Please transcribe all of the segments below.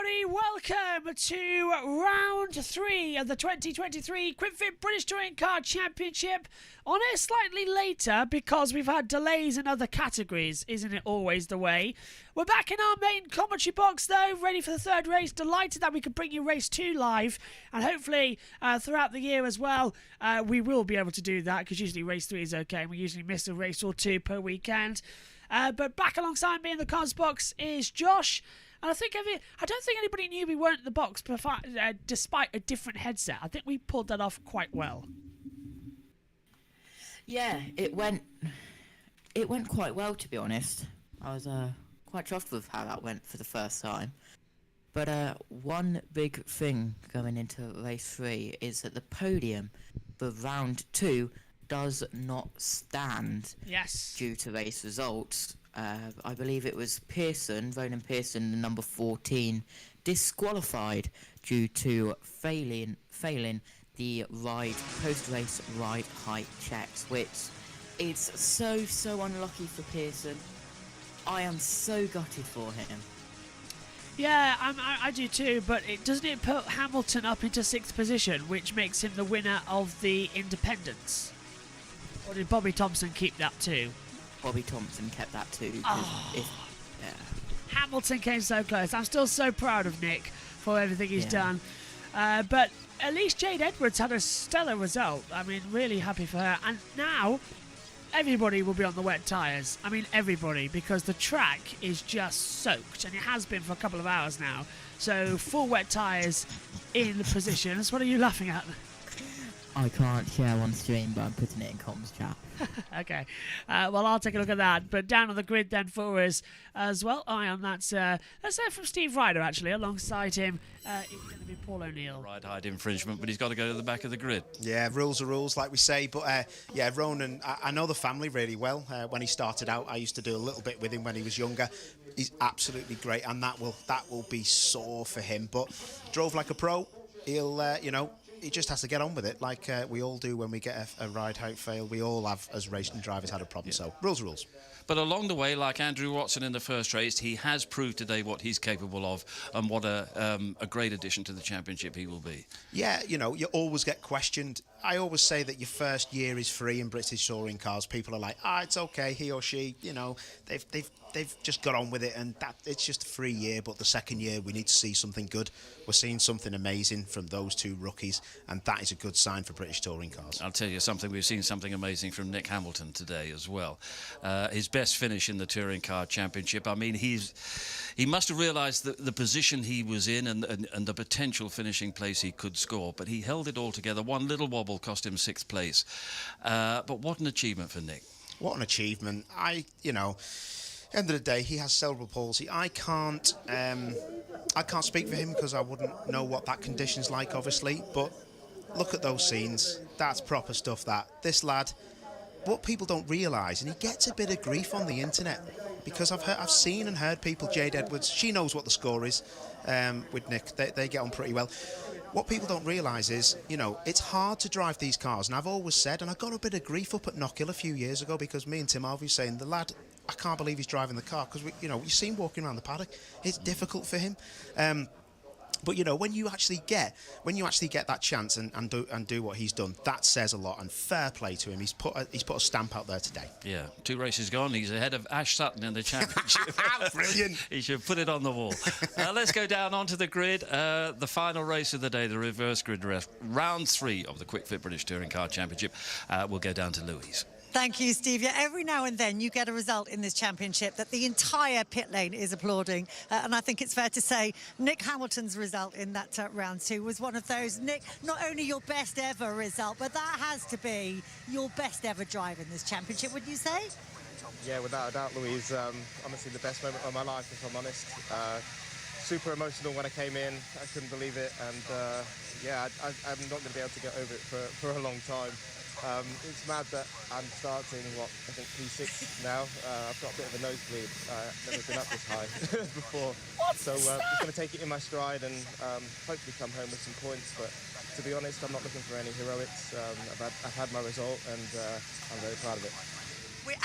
everybody, welcome to round 3 of the 2023 QuickFit British Touring Car Championship. On it slightly later because we've had delays in other categories, isn't it always the way? We're back in our main commentary box though, ready for the third race. Delighted that we could bring you race 2 live, and hopefully throughout the year as well we will be able to do that, because usually race 3 is okay and we usually miss a race or 2 per weekend. But back alongside me in the comms box is Josh. And I don't think anybody knew we weren't in the box despite a different headset. I think we pulled that off quite well. Yeah, it went quite well, to be honest. I was quite chuffed with how that went for the first time. But one big thing going into race 3 is that the podium for round 2 does not stand. Yes. Due to race results. I believe it was Ronan Pearson, the number 14, disqualified due to failing the post-race ride height checks, which is so unlucky for Pearson. I am so gutted for him. Yeah, I do too, but doesn't it put Hamilton up into 6th position, which makes him the winner of the Independence? Or did Bobby Thompson keep that too? Bobby Thompson kept that too. Hamilton came so close. I'm still so proud of Nick for everything he's done. But at least Jade Edwards had a stellar result. I mean, really happy for her. And now everybody will be on the wet tyres. I mean, everybody, because the track is just soaked, and it has been for a couple of hours now. So full wet tyres in the positions. What are you laughing at? I can't share on stream, but I'm putting it in comms chat. Okay. Well, I'll take a look at that. But down on the grid then for us as well. That's from Steve Ryder, actually. Alongside him, it's going to be Paul O'Neill. Ride height infringement, but he's got to go to the back of the grid. Yeah, rules are rules, like we say. But, yeah, Ronan, I know the family really well. When he started out, I used to do a little bit with him when he was younger. He's absolutely great, and that will be sore for him. But drove like a pro. He'll, he just has to get on with it, like we all do when we get a ride height fail. We all have, as racing drivers, had a problem. So rules are rules. But along the way, like Andrew Watson in the first race, he has proved today what he's capable of, and what a great addition to the championship he will be. Yeah, you always get questioned. I always say that your first year is free in British touring cars. People are like, it's okay, he or she, they've just got on with it, and that it's just a free year. But the second year, we need to see something good. We're seeing something amazing from those 2 rookies, and that is a good sign for British touring cars. I'll tell you something, we've seen something amazing from Nick Hamilton today as well. His best finish in the Touring Car Championship. I mean, he must have realised the position he was in and the potential finishing place he could score, but he held it all together. One little wobble cost him 6th place. But what an achievement for Nick. What an achievement. End of the day, he has cerebral palsy. I can't speak for him because I wouldn't know what that condition's like, obviously. But look at those scenes. That's proper stuff. This lad, what people don't realise, and he gets a bit of grief on the internet, because I've seen and heard people. Jade Edwards, she knows what the score is with Nick. They get on pretty well. What people don't realise is, it's hard to drive these cars. And I've always said, and I got a bit of grief up at Knockhill a few years ago, because me and Tim Harvey were saying, the lad, I can't believe he's driving the car, because you see him walking around the paddock. It's difficult for him. But when you actually get that chance and do what he's done, that says a lot. And fair play to him. He's put a stamp out there today. Yeah, 2 races gone. He's ahead of Ash Sutton in the championship. Brilliant. He should put it on the wall. Let's go down onto the grid. The final race of the day, the reverse grid race, round 3 of the QuickFit British Touring Car Championship. We'll go down to Louise. Thank you, Steve. Yeah, every now and then you get a result in this championship that the entire pit lane is applauding. And I think it's fair to say Nick Hamilton's result in that round 2 was one of those. Nick, not only your best ever result, but that has to be your best ever drive in this championship, would you say? Yeah, without a doubt, Louise. Honestly, the best moment of my life, if I'm honest. Super emotional when I came in. I couldn't believe it. And yeah, I'm not going to be able to get over it for a long time. It's mad that I'm starting, I think P6 now. I've got a bit of a nosebleed. Never been up this high before. So just going to take it in my stride and hopefully come home with some points. But to be honest, I'm not looking for any heroics. I've had my result, and I'm very proud of it.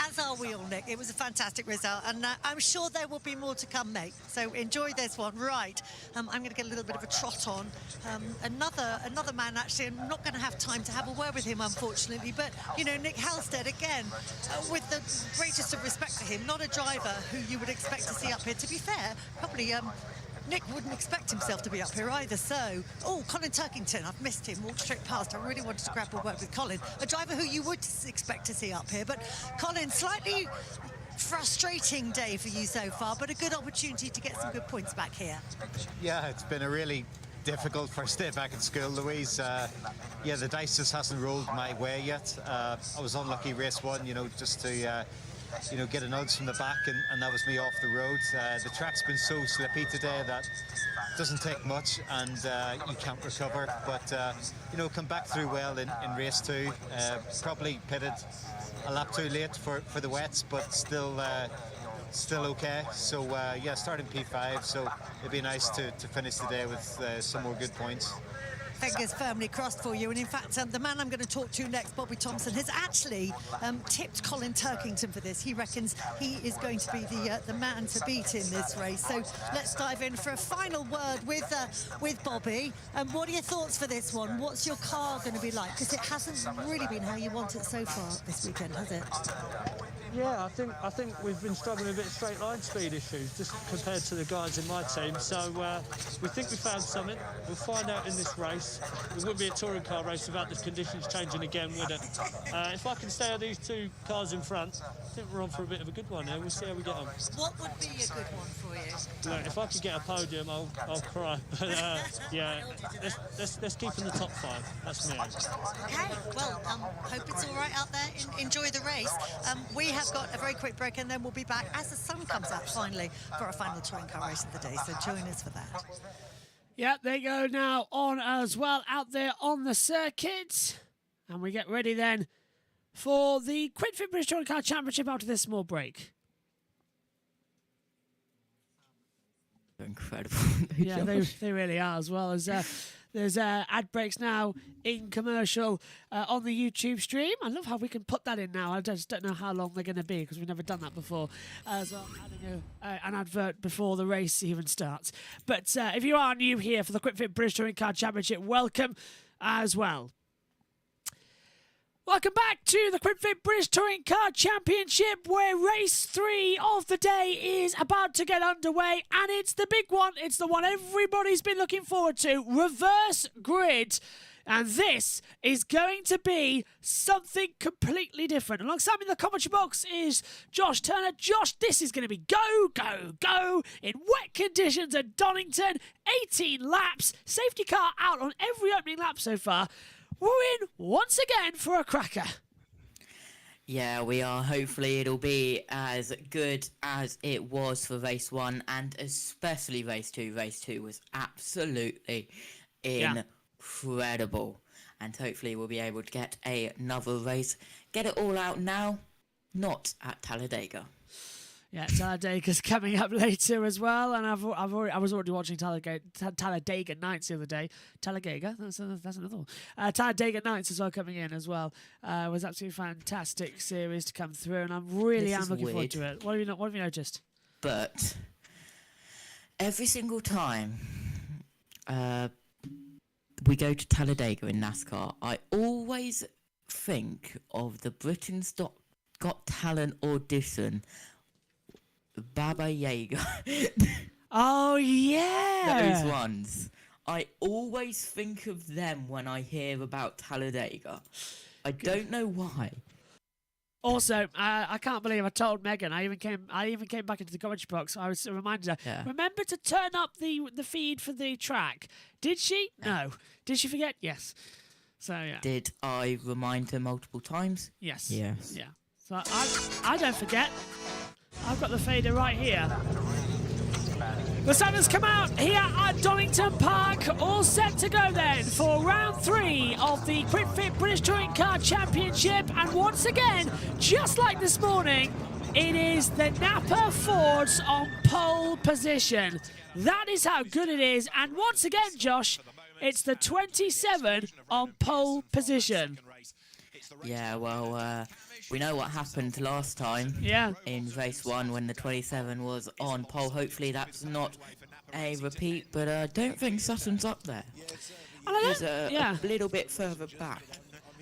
As are we all, Nick. It was a fantastic result, and I'm sure there will be more to come, mate. So enjoy this one. Right, I'm going to get a little bit of a trot on. Another man, actually, I'm not going to have time to have a word with him, unfortunately, but, you know, Nick Halstead, again, with the greatest of respect for him, not a driver who you would expect to see up here. To be fair, probably Nick wouldn't expect himself to be up here either, so... Oh, Colin Turkington, I've missed him, walked straight past. I really wanted to grab a word with Colin, a driver who you would expect to see up here. But, Colin, slightly frustrating day for you so far, but a good opportunity to get some good points back here. Yeah, it's been a really difficult first day back at school, Louise. Yeah, the dice just hasn't rolled my way yet. I was unlucky race one, you know, just to... you know, get a nudge from the back, and that was me off the road. The track's been so slippy today that it doesn't take much, and you can't recover. But, you know, come back through well in race two. Probably pitted a lap too late for the wets, but still okay. So, yeah, starting P5, so it'd be nice to finish the day with some more good points. Fingers firmly crossed for you, and in fact the man I'm going to talk to next, Bobby Thompson, has actually tipped Colin Turkington for this. He reckons he is going to be the man to beat in this race. So let's dive in for a final word with Bobby. What are your thoughts for this one? What's your car going to be like? Because it hasn't really been how you want it so far this weekend, has it? Yeah, I think we've been struggling a bit straight line speed issues just compared to the guys in my team. So we think we found something. We'll find out in this race. It wouldn't be a touring car race without the conditions changing again, would it? If I can stay on these two cars in front, I think we're on for a bit of a good one here. We'll see how we get on. What would be a good one for you? Look, if I could get a podium, I'll cry. But yeah, let's keep in the top five. That's me. Okay, well, hope it's all right out there. Enjoy the race. We have got a very quick break, and then we'll be back as the sun comes up finally for our final touring car race of the day. So join us for that. Yeah, they go now on as well out there on the circuit. And we get ready then for the QuidFit British Touring Car Championship after this small break. Incredible. Yeah, they really are as well. As there's ad breaks now in commercial on the YouTube stream. I love how we can put that in now. I just don't know how long they're going to be because we've never done that before. So I'm adding an advert before the race even starts. But if you are new here for the QuidFit British Touring Car Championship, welcome as well. Welcome back to the QuidFit British Touring Car Championship, where race 3 of the day is about to get underway, and it's the big one. It's the one everybody's been looking forward to, reverse grid. And this is going to be something completely different. Alongside me in the commentary box is Josh Turner. Josh, this is going to be go, go, go in wet conditions at Donington. 18 laps. Safety car out on every opening lap so far. We're in once again for a cracker. Yeah, we are. Hopefully it'll be as good as it was for race 1, and especially race 2. Race 2 was absolutely incredible. And hopefully we'll be able to get another race. Get it all out now, not at Talladega. Yeah, Talladega's coming up later as well, and I was already watching Talladega Nights the other day. Talladega, that's another one. Talladega Nights as well coming in as well. It was absolutely fantastic series to come through, and I'm really looking forward to it. What have you noticed? But every single time we go to Talladega in NASCAR, I always think of the Britain's Got Talent audition. Baba Yaga. Oh, yeah. Those ones. I always think of them when I hear about Talladega. I don't know why. Also, I can't believe I told Megan. I even came back into the commentary box. I was reminded her. Remember to turn up the feed for the track. Did she? No. Did she forget? Yes. So yeah. Did I remind her multiple times? Yes. Yes. Yeah. So I don't forget. I've got the fader right here. The sun has come out here at Donington Park, all set to go then for round 3 of the QuidFit British Touring Car Championship. And once again, just like this morning, it is the Napa Fords on pole position. That is how good it is. And once again, Josh, it's the 27 on pole position. Yeah, well, We know what happened last time. Yeah. In race 1 when the 27 was on pole. Hopefully that's not a repeat, but I don't think Sutton's up there. And I He's don't, a little bit further back.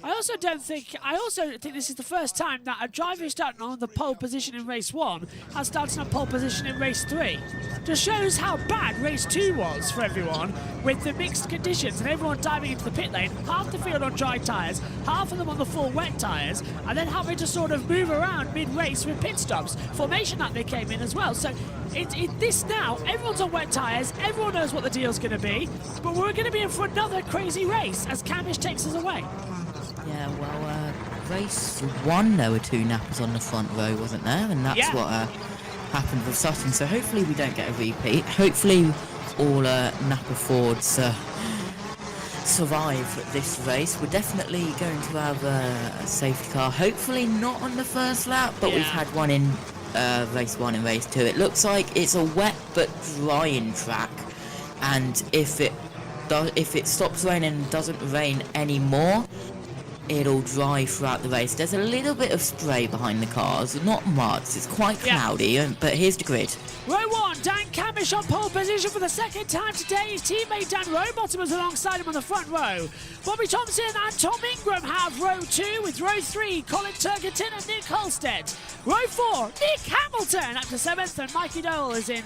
I also think this is the first time that a driver who's starting on the pole position in race 1 has started on pole position in race 3. Just shows how bad race 2 was for everyone with the mixed conditions and everyone diving into the pit lane, half the field on dry tyres, half of them on the full wet tyres, and then having to sort of move around mid-race with pit stops. Formation that they came in as well. So this now, everyone's on wet tyres, everyone knows what the deal's going to be, but we're going to be in for another crazy race as Camish takes us away. Yeah, well, race 1 there were 2 nappers on the front row, wasn't there? And that's what happened with Sutton. So hopefully we don't get a repeat. Hopefully all napper Fords survive this race. We're definitely going to have a safety car. Hopefully not on the first lap, but we've had one in race 1 and race 2. It looks like it's a wet but drying track, and if it stops raining and doesn't rain anymore, it'll dry throughout the race. There's a little bit of spray behind the cars, not much. It's quite cloudy, but here's the grid. Row 1, Dan Camish on pole position for the second time today. His teammate Dan Rowbottom was alongside him on the front row. Bobby Thompson and Tom Ingram have row 2, with row 3, Colin Turkington and Nick Halstead. Row 4, Nick Hamilton up to 7th, and Mikey Dole is in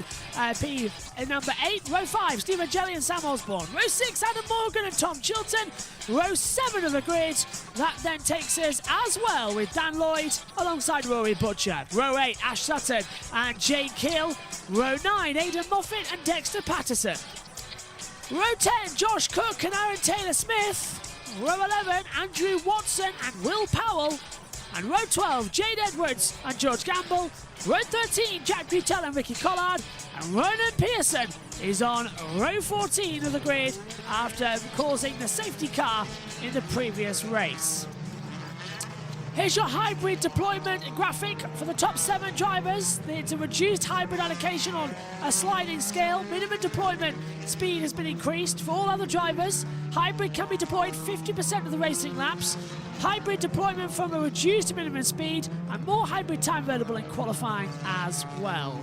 P in number 8. Row 5, Stephen Jelly and Sam Osborne. Row 6, Adam Morgan and Tom Chilton. Row 7 of the grid, that then takes us as well with Dan Lloyd alongside Rory Butcher. Row 8, Ash Sutton and Jake Hill. Row 9, Aidan Moffat and Dexter Patterson. Row 10, Josh Cook and Aaron Taylor-Smith. Row 11, Andrew Watson and Will Powell. And row 12, Jade Edwards and George Gamble. Row 13, Jack Butel and Ricky Collard. And Ronan Pearson is on row 14 of the grid after causing the safety car in the previous race. Here's your hybrid deployment graphic for the top 7 drivers. It's a reduced hybrid allocation on a sliding scale. Minimum deployment speed has been increased for all other drivers. Hybrid can be deployed 50% of the racing laps. Hybrid deployment from a reduced minimum speed, and more hybrid time available in qualifying as well.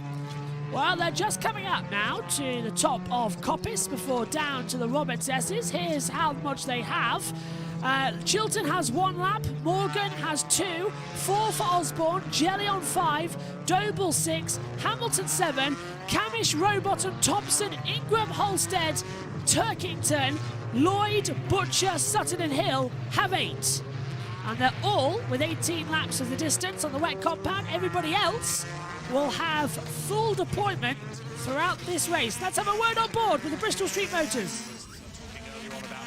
Well, they're just coming up now to the top of Coppice before down to the Roberts S's. Here's how much they have. Chilton has 1 lap, Morgan has 2, 4 for Osborne, Jelly on 5, Doble 6, Hamilton 7, Camish, Rowbottom, Thompson, Ingram, Halstead, Turkington, Lloyd, Butcher, Sutton and Hill have 8. And they're all with 18 laps of the distance on the wet compound. Everybody else will have full deployment throughout this race. Let's have a word on board with the Bristol Street Motors.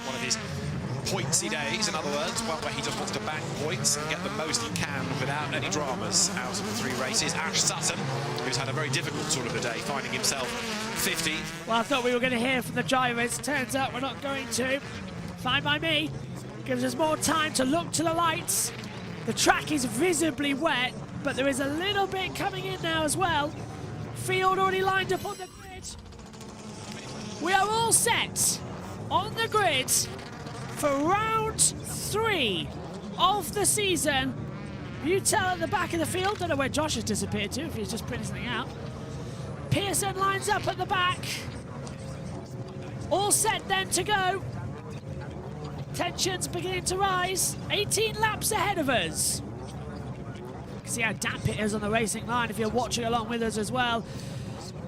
One of his pointsy days, in other words, one where he just wants to bang points and get the most he can without any dramas out of the 3 races. Ash Sutton, who's had a very difficult sort of a day, finding himself 50. Well, I thought we were going to hear from the drivers. Turns out we're not going to. Fine by me. Gives us more time to look to the lights. The track is visibly wet, but there is a little bit coming in now as well. Field already lined up on the grid. We are all set on the grid for round 3 of the season. Butel at the back of the field. Don't know where Josh has disappeared to, if he's just printing something out. Pearson lines up at the back. All set then to go. Tensions beginning to rise. 18 laps ahead of us. You can see how damp it is on the racing line if you're watching along with us as well.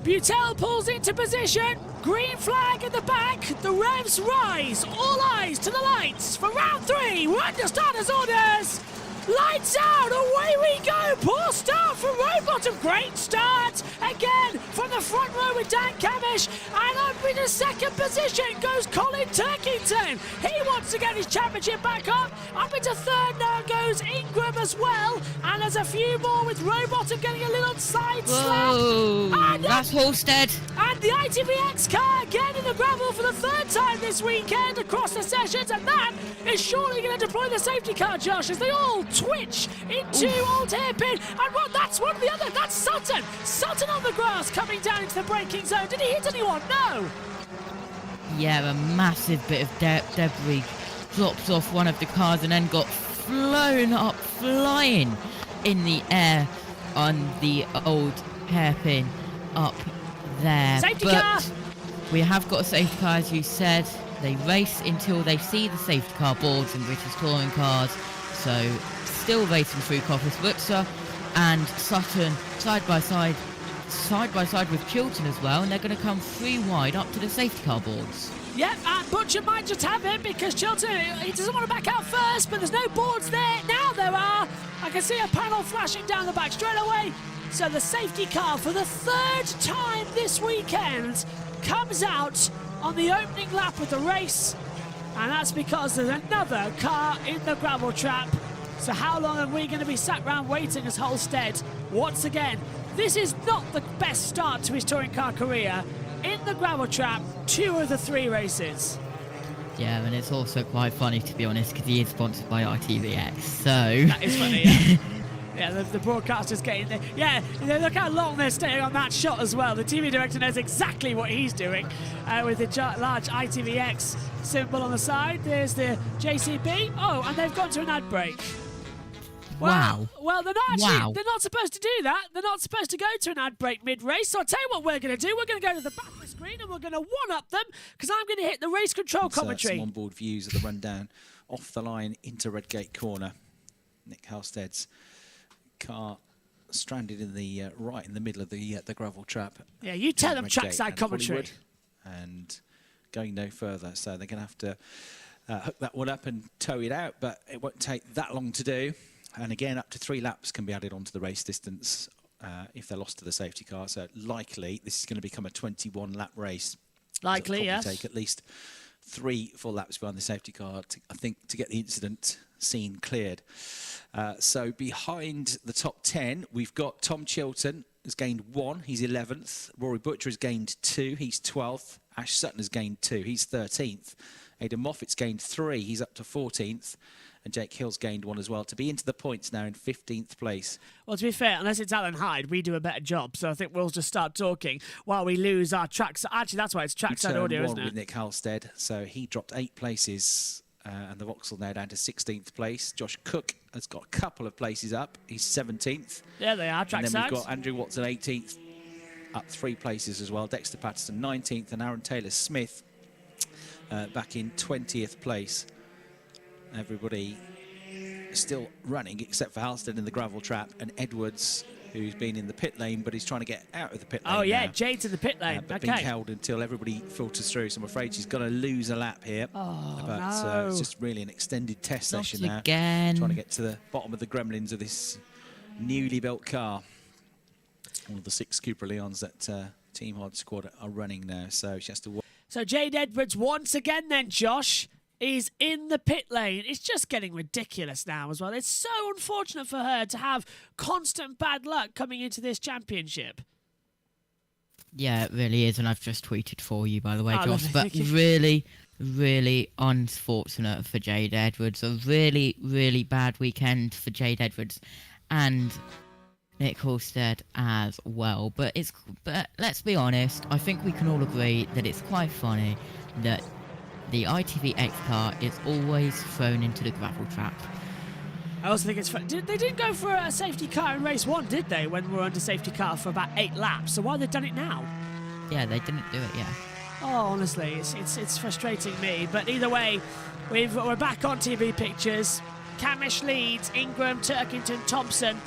Butel pulls into position. Green flag at the back. The revs rise. All eyes to the lights for round 3. We're under starters' orders. Lights out, away we go. Poor start from Rowbottom. Great start again from the front row with Dan Camish. And up in the second position goes Colin Turkington. He wants to get his championship back up. Up into third now goes Ingram as well. And there's a few more with Rowbottom getting a little side slap. And That's Halstead. And the ITVX car again in the gravel for the 3rd time this weekend across the sessions. And that is surely going to deploy the safety car, Josh, as they all twitch into Old Hairpin. And what? That's one of the other. That's Sutton. Sutton on the grass coming down into the braking zone. Did he hit anyone? No. Yeah, a massive bit of debris drops off one of the cars and then got flown up, flying in the air on the old hairpin up there. Safety but car! We have got a safety car, as you said. They race until they see the safety car boards in British touring cars. So still racing through Coppice Butcher and Sutton side by side with Chilton as well, and they're going to come 3 wide up to the safety car boards. Yep, and Butcher might just have him because Chilton, he doesn't want to back out first, but there's no boards there. Now there are. I can see a panel flashing down the back straight away. So the safety car, for the 3rd time this weekend, comes out on the opening lap of the race. And that's because there's another car in the gravel trap. So how long are we going to be sat around waiting as Holstead? Once again, this is not the best start to his touring car career. In the gravel trap, 2 of the 3 races. Yeah, and it's also quite funny, to be honest, because he is sponsored by ITVX, so... That is funny, yeah. Yeah, the broadcaster's getting there. Yeah, look how long they're staying on that shot as well. The TV director knows exactly what he's doing with the large ITVX symbol on the side. There's the JCB. Oh, and they've gone to an ad break. Wow. Well, they're not actually, they're not supposed to do that. They're not supposed to go to an ad break mid-race. So I'll tell you what we're going to do. We're going to go to the back of the screen and we're going to one-up them because I'm going to hit the race control commentary. Some onboard views of the rundown off the line into Redgate Corner. Nick Halstead's car stranded in the right in the middle of the gravel trap. Yeah, you tell them trackside commentary. And going no further, so they're going to have to hook that one up and tow it out, but it won't take that long to do. And again, up to 3 laps can be added onto the race distance if they're lost to the safety car. So likely this is going to become a 21-lap race. Likely, yes. Take at least 3 full laps behind the safety car, I think, to get the incident scene cleared. So behind the top 10, we've got Tom Chilton has gained 1, he's 11th. Rory Butcher has gained 2, he's 12th. Ash Sutton has gained 2, he's 13th. Aidan Moffat's gained 3, he's up to 14th. And Jake Hill's gained 1 as well to be into the points now in 15th place. Well, to be fair, unless it's Alan Hyde, we do a better job. So I think we'll just start talking while we lose our tracks. Actually, that's why it's trackside audio, isn't it? With Nick Halstead. So he dropped 8 places and the Vauxhall now down to 16th place. Josh Cook has got a couple of places up. He's 17th. There they are, trackside. And then we've got Andrew Watson 18th, up 3 places as well. Dexter Patterson 19th and Aaron Taylor-Smith back in 20th place. Everybody still running except for Halstead in the gravel trap and Edwards, who's been in the pit lane but he's trying to get out of the pit lane. Oh yeah, now. Jade's in the pit lane. But Okay. being held until everybody filters through, so I'm afraid she's going to lose a lap here. Oh, but no. It's just really an extended test Not session now. again. Trying to get to the bottom of the gremlins of this newly built car. All of the 6 Cooper Leons that Team Hard Squad are running now, so she has to... So Jade Edwards once again then, Josh, is in the pit lane. It's just getting ridiculous now as well. It's so unfortunate for her to have constant bad luck coming into this championship. Yeah, it really is, and I've just tweeted for you, by the way, Oh, Josh. lovely, But thank you. really, really unfortunate for Jade Edwards. A really, really bad weekend for Jade Edwards and Nick Halstead as well. But let's be honest, I think we can all agree that it's quite funny that the ITVX car is always thrown into the gravel trap. I also think it's fun. They didn't go for a safety car in race 1, did they, when we were under safety car for about 8 laps? So why have they done it now? Yeah, they didn't do it, yeah. Oh, honestly, it's frustrating me. But either way, we're back on TV pictures. Camish leads, Ingram, Turkington, Thompson,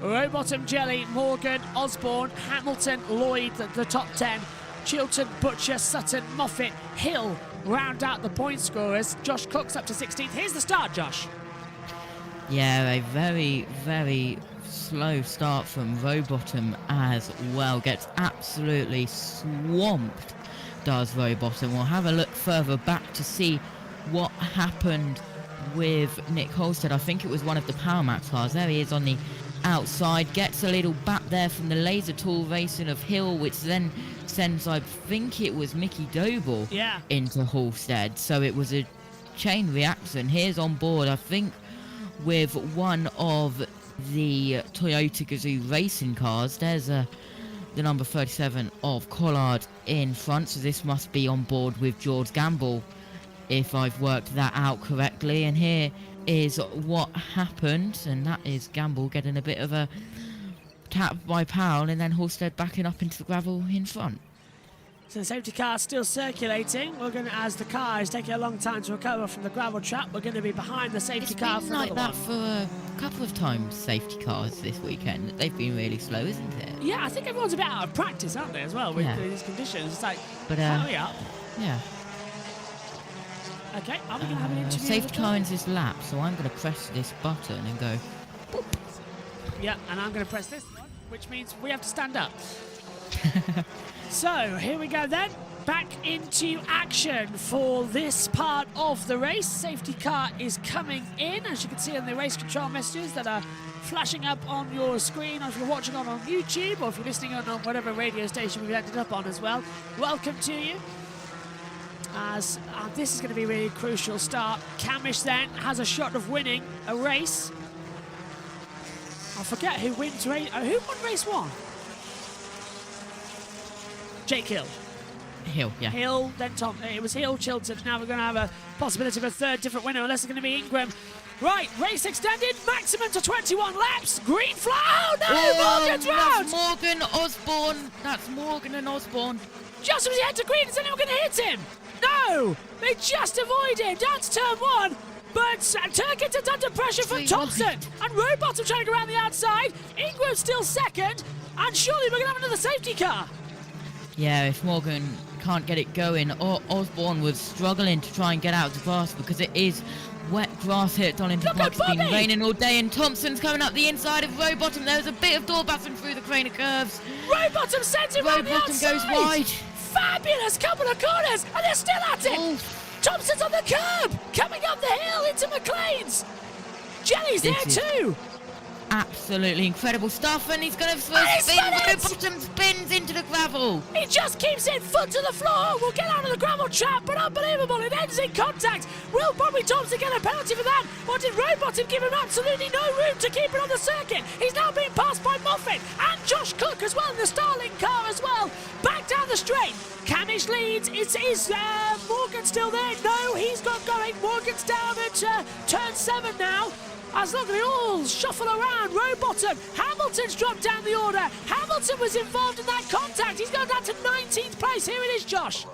Rowbottom, Jelly, Morgan, Osborne, Hamilton, Lloyd, the top 10. Chilton, Butcher, Sutton, Moffat, Hill round out the point scorers. Josh Cook's up to 16th. Here's the start, Josh. Yeah, a very, very slow start from Rowbottom as well. Gets absolutely swamped, does Rowbottom. We'll have a look further back to see what happened with Nick Halstead. I think it was one of the Power Max cars. There he is on the outside. Gets a little back there from the laser tool racing of Hill, which then sends, I think it was Mickey Doble, into Halstead. So it was a chain reaction. Here's on board, I think, with one of the Toyota Gazoo racing cars. There's the number 37 of Collard in front, so this must be on board with George Gamble, if I've worked that out correctly. And here is what happened, and that is Gamble getting a bit of a tap by Powell, and then Halstead backing up into the gravel in front. So the safety car still circulating. We're going to, as the car is taking a long time to recover from the gravel trap, we're going to be behind the safety car It's for been like another that one. for a couple of times, safety cars this weekend. They've been really slow, isn't it? Yeah, I think everyone's a bit out of practice, aren't they, as well, with Yeah. these conditions. It's like, But, hurry up. Yeah. Okay, are we going to have an interview? Safety with the car driver? ends his lap, so I'm going to press this button and go. Yeah, and I'm going to press this one, which means we have to stand up. So, here we go then. Back into action for this part of the race. Safety car is coming in, as you can see on the race control messages that are flashing up on your screen, or if you're watching on YouTube, or if you're listening on whatever radio station we've ended up on as well. Welcome to you. As this is going to be a really crucial start. Camish then has a shot of winning a race. I forget who wins race. Who won race 1? Jake Hill. Hill, yeah. Hill, then Tom. It was Hill, Chilton. Now we're going to have a possibility of a third different winner, unless it's going to be Ingram. Right, race extended, maximum to 21 laps. Green flag. Oh no, Morgan's round. That's Morgan Osborne. That's Morgan and Osborne. Just as he had to green, is anyone going to hit him? No, they just avoid him. Down to turn 1. But Turkington's under pressure from Three Thompson. wide. And Rowbottom trying to go around the outside. Ingram's still second. And surely we're going to have another safety car. Yeah, if Morgan can't get it going, Osborne was struggling to try and get out of the grass because it is wet grass here at Donington Look Park. at It's been Bobby! raining all day, and Thompson's coming up the inside of Rowbottom. There's a bit of door passing through the crane of curves. Rowbottom sends him round the Rowbottom outside. goes wide. Fabulous couple of corners, and they're still at it. Oh. Thompson's on the curb, coming up the hill into McLean's. Jelly's there This is too. Absolutely incredible stuff, and he's going to And he's spin. done it! Rowbottom spins into the gravel. He just keeps it foot to the floor. We'll get out of the gravel trap, but unbelievable. It ends in contact. Will Bobby Thompson get a penalty for that? Or did Rowbottom give him absolutely no room to keep it on the circuit? He's now being passed by Moffat and Josh Cook as well in the Starling car as well. Back down the straight. Camish leads. Is Morgan still there? No, he's got going. Morgan's down at turn 7 now. As look, they all shuffle around. Rowbottom. Hamilton's dropped down the order. Hamilton was involved in that contact. He's gone down to 19th place. Here it is, Josh.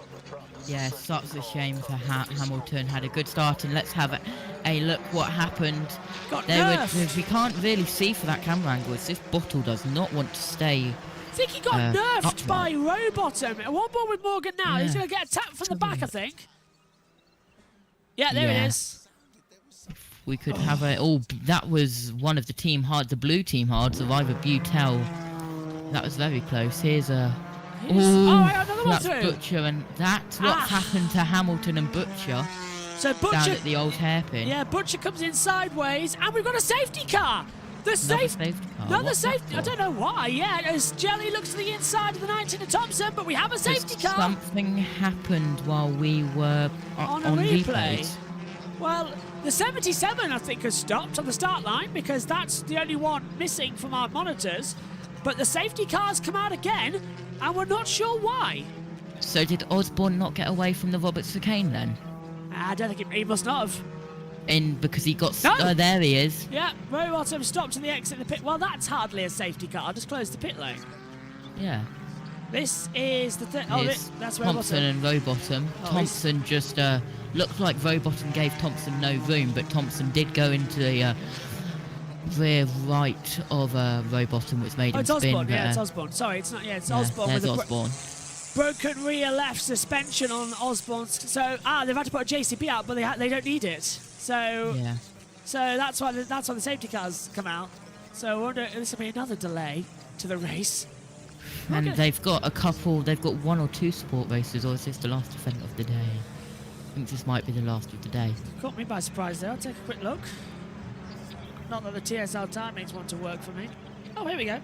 Yeah, such a shame for Hamilton. Had a good start, and let's have a look what happened. Got There nerfed. we can't really see for that camera angle. This bottle does not want to stay. I think he got nerfed upright. by Rowbottom. One ball with Morgan now. He's Yeah. going to get a tap from the back, I think. Yeah, there Yeah. it is. We could have a. Oh, that was one of the team hard, the blue team hards of either Butel. That was very close. Here's a. Oh, I got another one that's through. Butcher, and that's what's happened to Hamilton and Butcher So down Butcher, at the old hairpin. yeah, Butcher comes in sideways, and we've got a safety car. The Another safe, safety car. another What's that safety. I for? don't know why. Yeah, as Jelly looks to the inside of the 19 of Thompson, but we have a safety car Something happened while we were on on a replay. replays. Well, the 77 I think has stopped on the start line because that's the only one missing from our monitors. But the safety car's come out again, and we're not sure why. So did Osborne not get away from the Roberts chicane then? I don't think he must not have. Because he got. No! There he is. Yeah, Rowbottom stopped to the exit of the pit. Well, that's hardly a safety car. Just closed the pit lane. Yeah. This is the thing. Oh, Here's that's Thompson Rowbottom. and Rowbottom. Oh, Thompson just looked like Rowbottom gave Thompson no room, but Thompson did go into the rear right of Rowbottom, which made Oh, him it's spin. Osborne. but, Yeah, it's Osborne. Sorry, it's not. Yeah, it's yeah, Osborne there's with a Osborne. broken rear left suspension on Osborne's. So they've had to put a JCB out, but they don't need it. So Yeah. so that's why the safety cars come out. So I wonder if this will be another delay to the race. And Okay. they've got one or two support races, or is this the last event of the day? I think this might be the last of the day. Caught me by surprise there. I'll take a quick look. Not that the TSL timings want to work for me. Oh, here we go.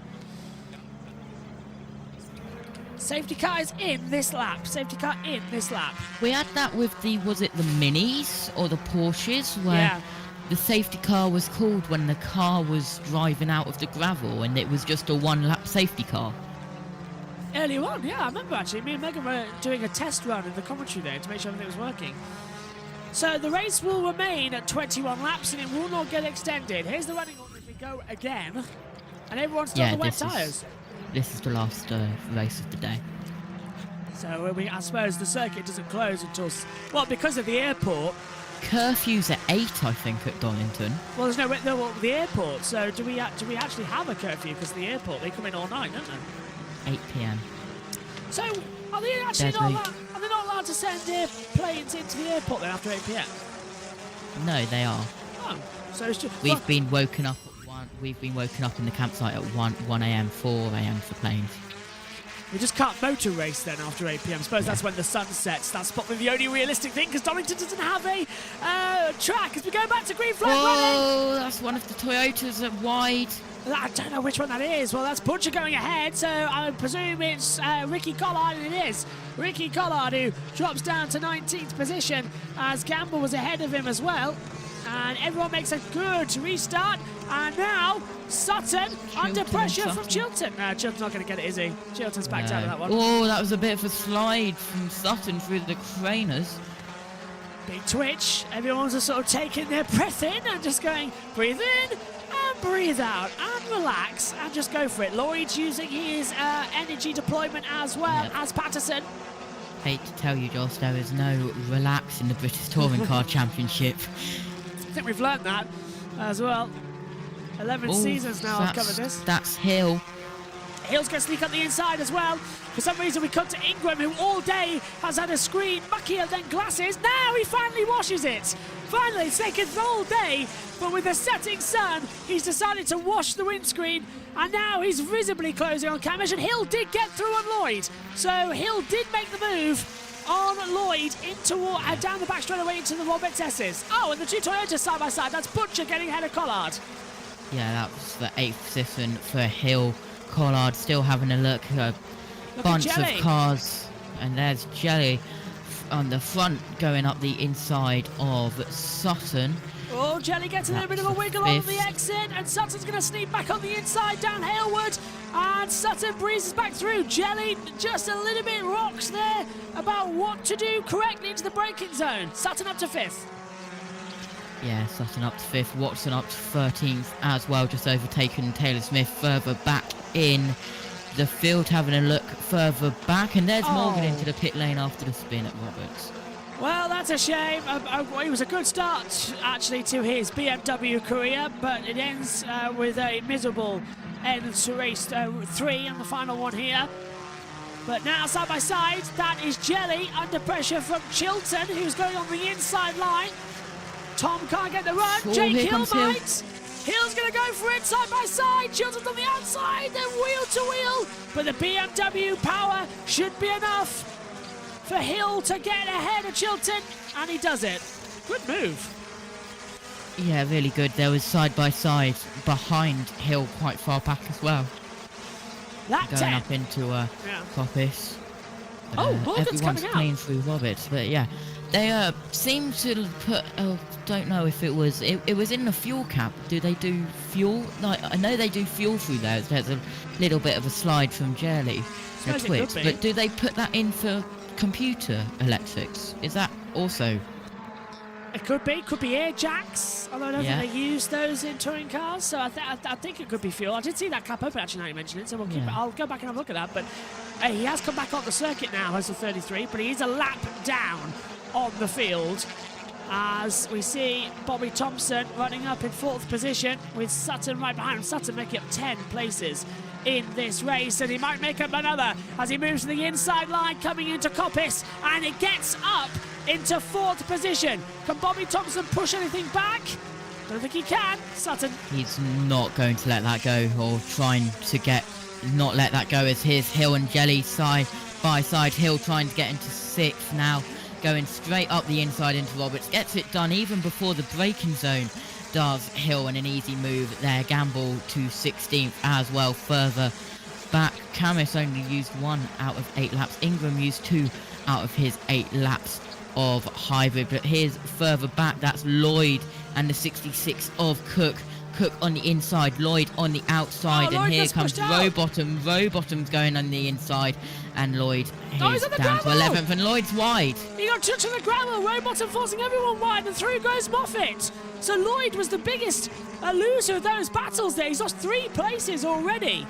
Safety car is in this lap. Safety car in this lap. We had that with was it the Minis or the Porsches, where Yeah. the safety car was called when the car was driving out of the gravel, and it was just a one-lap safety car. Earlier on, yeah, I remember actually. Me and Megan were doing a test run in the commentary there to make sure everything was working. So the race will remain at 21 laps and it will not get extended. Here's the running order if we go again. And everyone's still on the wet tyres. This is the last race of the day. So I suppose the circuit doesn't close until... Well, because of the airport. Curfew's at 8, I think, at Donington. Well, there's no the airport. So do we actually have a curfew because of the airport? They come in all night, don't they? 8 p.m. So are they actually not allowed to send planes into the airport then after 8 p.m? No, they are. Oh, so it's just... We've been woken up at 1. We've been woken up in the campsite at 1 a.m., 4 a.m. for planes. We just can't motor race then after 8 p.m. I suppose that's when the sun sets. That's probably the only realistic thing because Donington doesn't have a track. As we go back to green flag running. That's one of the Toyotas at wide. I don't know which one that is. Well, that's Butcher going ahead, so I presume it's Ricky Collard, and it is. Ricky Collard who drops down to 19th position as Gamble was ahead of him as well. And everyone makes a good restart. And now Sutton under pressure from Chilton. No, Chilton's not going to get it, is he? Chilton's backed out of that one. Oh, that was a bit of a slide from Sutton through the craners. Big twitch. Everyone's just sort of taking their breath in and just going, breathe in and breathe out and relax and just go for it. Lloyd's using his energy deployment as well as Patterson. Hate to tell you, Josh, there is no relax in the British Touring Car Championship. I think we've learned that as well. 11 seasons now I've covered this. That's Hill. Hill's going to sneak up the inside as well. For some reason we cut to Ingram, who all day has had a screen muckier than glasses. Now he finally washes it. Finally, it's taken all day, but with the setting sun, he's decided to wash the windscreen, and now he's visibly closing on Camish, and Hill did get through on Lloyd. So Hill did make the move on Lloyd into down the back straight away into the Roberts S's. Oh, and the two Toyotas side by side. That's Butcher getting ahead of Collard. Yeah, that was the 8th position for Hill. Collard still having a look. A bunch of cars. And there's Jelly on the front going up the inside of Sutton. Oh, Jelly gets a little bit of a wiggle on the exit, and Sutton's going to sneak back on the inside down Halewood, and Sutton breezes back through. Jelly just a little bit rocks there about what to do correctly into the braking zone. Sutton up to 5th. Yeah, Sutton up to 5th, Watson up to 13th as well, just overtaken Taylor Smith further back in the field, having a look further back, and there's Morgan into the pit lane after the spin at Roberts. Well, that's a shame. It was a good start, actually, to his BMW career, but it ends with a miserable end to race 3 and the final one here. But now, side by side, that is Jelly under pressure from Chilton, who's going on the inside line. Tom can't get the run. Jake Hill might. Hill's going to go for it side by side. Chilton's on the outside, then wheel to wheel. But the BMW power should be enough for Hill to get ahead of Chilton, and he does it. Good move. Yeah, really good. There was side by side behind Hill quite far back as well. That going up into Coppice. Morgan's everyone's coming out. playing through Roberts, but yeah. They seem to put, don't know if it was in the fuel cap. Do they do fuel? Like, I know they do fuel through there. There's a little bit of a slide from Jelly, a twitch, but do they put that in for computer electrics? Is that also? It could be air jacks, although I don't think they use those in touring cars, so I think it could be fuel. I did see that cap open actually now you mention it, so we'll I'll go back and have a look at that, but he has come back on the circuit now as the 33, but he is a lap down on the field as we see Bobby Thompson running up in 4th position with Sutton right behind him. Sutton making up 10 places in this race, and he might make up another as he moves to the inside line coming into Coppice, and it gets up into 4th position. Can Bobby Thompson push anything back? Don't think he can. Sutton. He's not going to let that go, or trying to not let that go, as here's Hill and Jelly side by side. Hill trying to get into 6th now, going straight up the inside into Roberts. Gets it done even before the braking zone does Hill, and an easy move there. Gamble to 16th as well, further back. Camis only used 1 out of 8 laps. Ingram used 2 out of his 8 laps of hybrid. But here's further back, that's Lloyd and the 66 of Cook. Cook on the inside, Lloyd on the outside, and Lloyd here gets comes pushed out. Rowbottom. Rowbottom's going on the inside, and Lloyd he's is on the down to gravel. 11th, and Lloyd's wide. He got touched on the gravel. Rowbottom forcing everyone wide, and through goes Moffat. So Lloyd was the biggest loser of those battles there. He's lost 3 places already.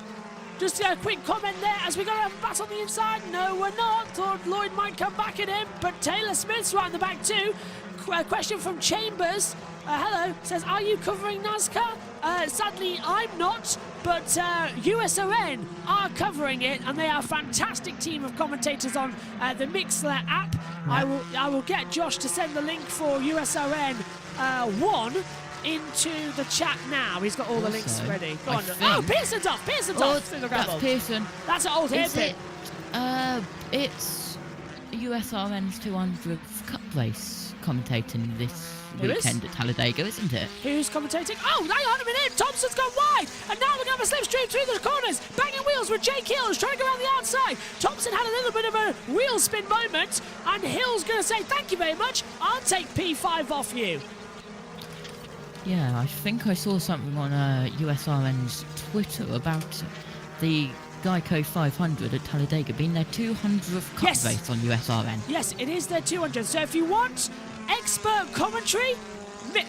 Just a quick comment there, as we're going to have a battle on the inside. No, we're not. Thought Lloyd might come back at him, but Taylor Smith's right in the back too. Question from Chambers. Hello, says, are you covering NASCAR? Sadly, I'm not, but USON are covering it, and they are a fantastic team of commentators on the Mixler app. Yeah. I will get Josh to send the link for USON 1 into the chat now. He's got all the links Also, ready. Go I on. think- Oh, Pearson's off. Pearson's off. Through the That's gravel. Pearson. That's an old Is hairpin. it? It's USRN's 200th Cup race commentating this Who is? weekend at Talladega, isn't it? Who's commentating? Oh, hang on a minute. Thompson's gone wide. And now we're going to have a slipstream through the corners. Banging wheels with Jake Hills trying to go around the outside. Thompson had a little bit of a wheel spin moment. And Hill's going to say, thank you very much. I'll take P5 off you. Yeah, I think I saw something on USRN's Twitter about the Geico 500 at Talladega being their 200th Cup Yes. race on USRN. Yes, it is their 200. So if you want expert commentary,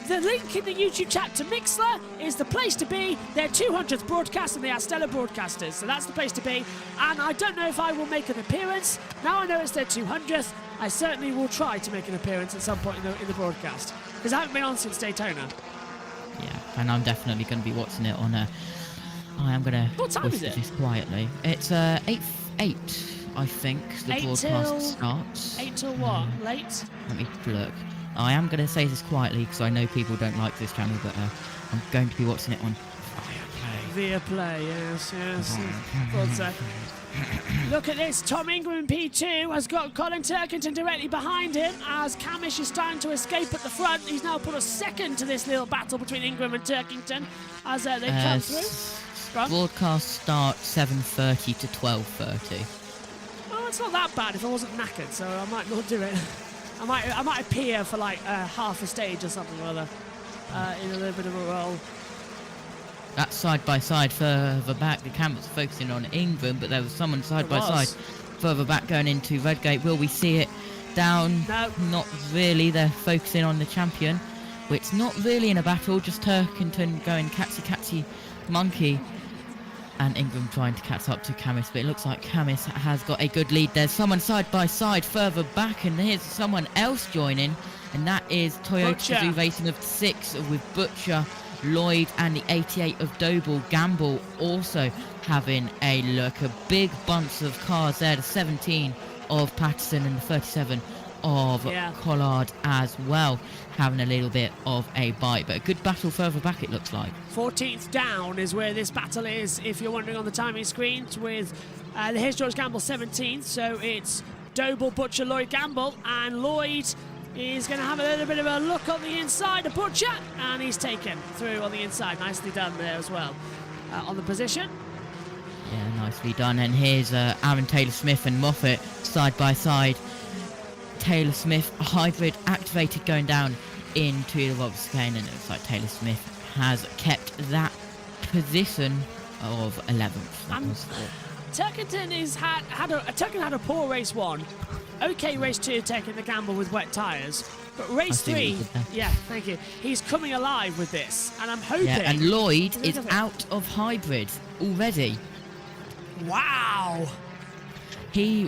the link in the YouTube chat to Mixler is the place to be. Their 200th broadcast, and they are stellar broadcasters, so that's the place to be. And I don't know if I will make an appearance. Now I know it's their 200th. I certainly will try to make an appearance at some point in the broadcast, because I haven't been on since Daytona. Yeah, and I'm definitely going to be watching it on I am going to What time is it? this quietly. It's 8, I think, the 8 broadcast till- starts. 8 till what? Late? Let me look. I am going to say this quietly because I know people don't like this channel, but I'm going to be watching it on Via Play, yes. Thought so. Look at this. Tom Ingram in P2 has got Colin Turkington directly behind him as Camish is starting to escape at the front. He's now put a second to this little battle between Ingram and Turkington as they come through. Go on. Broadcast start 7:30 to 12:30. Well, it's not that bad if I wasn't knackered, so I might not do it. I might appear for like half a stage or something or other in a little bit of a role. That's side by side further back. The cameras are focusing on Ingram, but there was someone side by side further back going into Redgate. Will we see it down? No. Not really. They're focusing on the champion, which not really in a battle, just Turkington going catsy monkey. And Ingram trying to catch up to Camis, but it looks like Camis has got a good lead. There's someone side by side further back, and here's someone else joining, and that is Toyota Butcher. Gazoo Racing of 6 with Butcher, Lloyd, and the 88 of Doble. Gamble also having a look. A big bunch of cars there, the 17 of Patterson and the 37 of Collard as well, having a little bit of a bite, but a good battle further back it looks like. 14th down is where this battle is, if you're wondering on the timing screen, with here's George Gamble 17th, so it's Doble, Butcher, Lloyd, Gamble, and Lloyd is going to have a little bit of a look on the inside of Butcher, and he's taken through on the inside. Nicely done there as well on the position. Yeah, nicely done. And here's Aaron Taylor-Smith and Moffat side by side. Taylor-Smith, a hybrid activated going down into the Roberts Kane, and it looks like Taylor-Smith has kept that position of 11th. That was Turkington Turkington had a poor race 1. Okay, race 2 taking the gamble with wet tyres. But race I think 3, he did that. yeah, thank you. He's coming alive with this, and I'm hoping. Yeah, and Lloyd Look is at it. out of hybrid already. Wow! He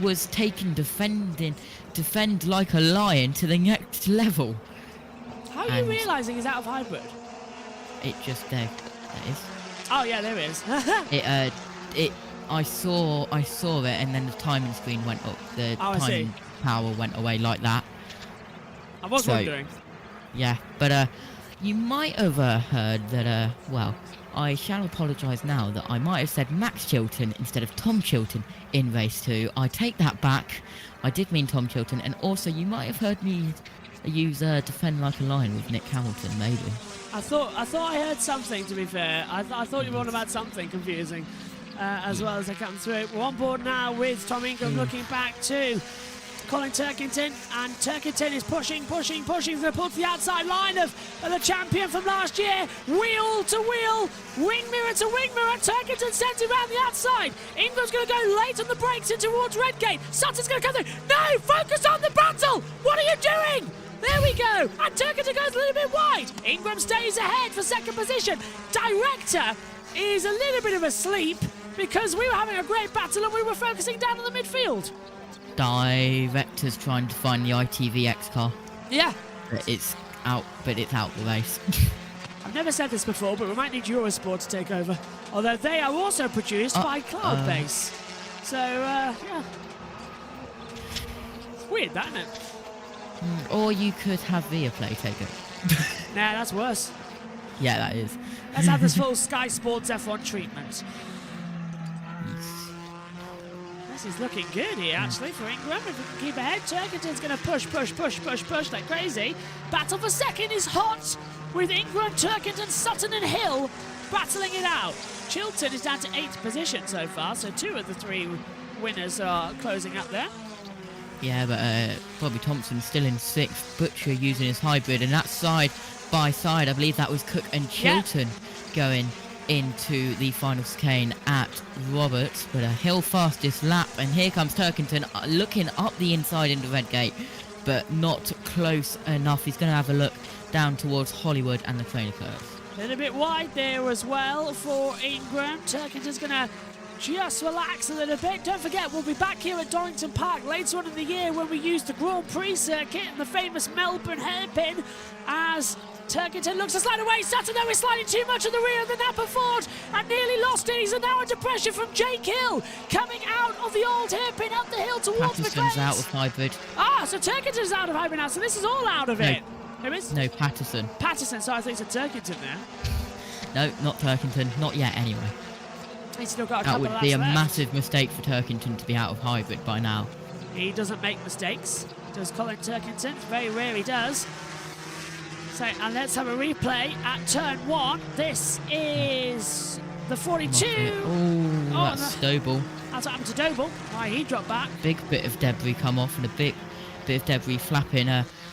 was taken defend like a lion to the next level. How are you And- realising he's out of hybrid? It just there is. Oh yeah, there is. I saw it, and then the timing screen went up. The Oh, I see. timing power went away like that. I was So- wondering. Yeah, but you might have heard that. Well, I shall apologise now that I might have said Max Chilton instead of Tom Chilton in race 2. I take that back. I did mean Tom Chilton, and also you might have heard me use defend like a lion with Nick Hamilton, maybe. I thought I heard something. To be fair, I thought you were on about something confusing, as well as they come through. We're on board now with Tom Ingram looking back to Colin Turkington, and Turkington is pushing for the pull to the outside line of the champion from last year. Wheel to wheel, wing mirror to wing mirror. Turkington sends it round the outside. Ingram's going to go late on the brakes in towards Redgate. Sutton's going to come through. No, focus on the battle. What are you doing? There we go. And Turkington goes a little bit wide. Ingram stays ahead for second position. Director is a little bit of a sleep because we were having a great battle and we were focusing down on the midfield. Director's trying to find the ITVX car. Yeah. But it's out the race. I've never said this before, but we might need Eurosport to take over. Although they are also produced by Cloudbase. So, yeah. It's weird, that, isn't it? Or you could have Viaplay take it. Nah, that's worse. Yeah, that is. Let's have this full Sky Sports F1 treatment. This is looking good here, actually, for Ingram. If we can keep ahead, Turkington's going to push like crazy. Battle for second is hot with Ingram, Turkington, Sutton and Hill battling it out. Chilton is down to 8th position so far, so 2 of the 3 winners are closing up there. Yeah, but Bobby Thompson's still in 6th. Butcher using his hybrid, and that's side by side. I believe that was Cook and Chilton going into the final chicane at Roberts. But a Hill fastest lap, and here comes Turkington looking up the inside into Redgate, but not close enough. He's going to have a look down towards Hollywood and the trainer curve. A little bit wide there as well for Ingram. Turkington's going to just relax a little bit. Don't forget, we'll be back here at Donington Park later on in the year when we use the Grand Prix circuit and the famous Melbourne hairpin as Turkington looks to slide away. Sutton, though, is sliding too much at the rear of the Napa Ford and nearly lost it. He's now under pressure from Jake Hill coming out of the old hairpin up the hill towards Patterson's McLean's. out of hybrid. So Turkington's out of hybrid now, so this is all out of it. Who is? No, Patterson. Patterson, so I think it's a Turkington there. No, not Turkington. Not yet, anyway. He's still got a That couple would of be a laps left. massive mistake for Turkington to be out of hybrid by now. He doesn't make mistakes, does Colin Turkington. It's very rare he does. So, and let's have a replay at turn 1. This is the 42. That's Doble. That's what happened to Doble. Why he dropped back. Big bit of debris come off and a bit of debris flapping.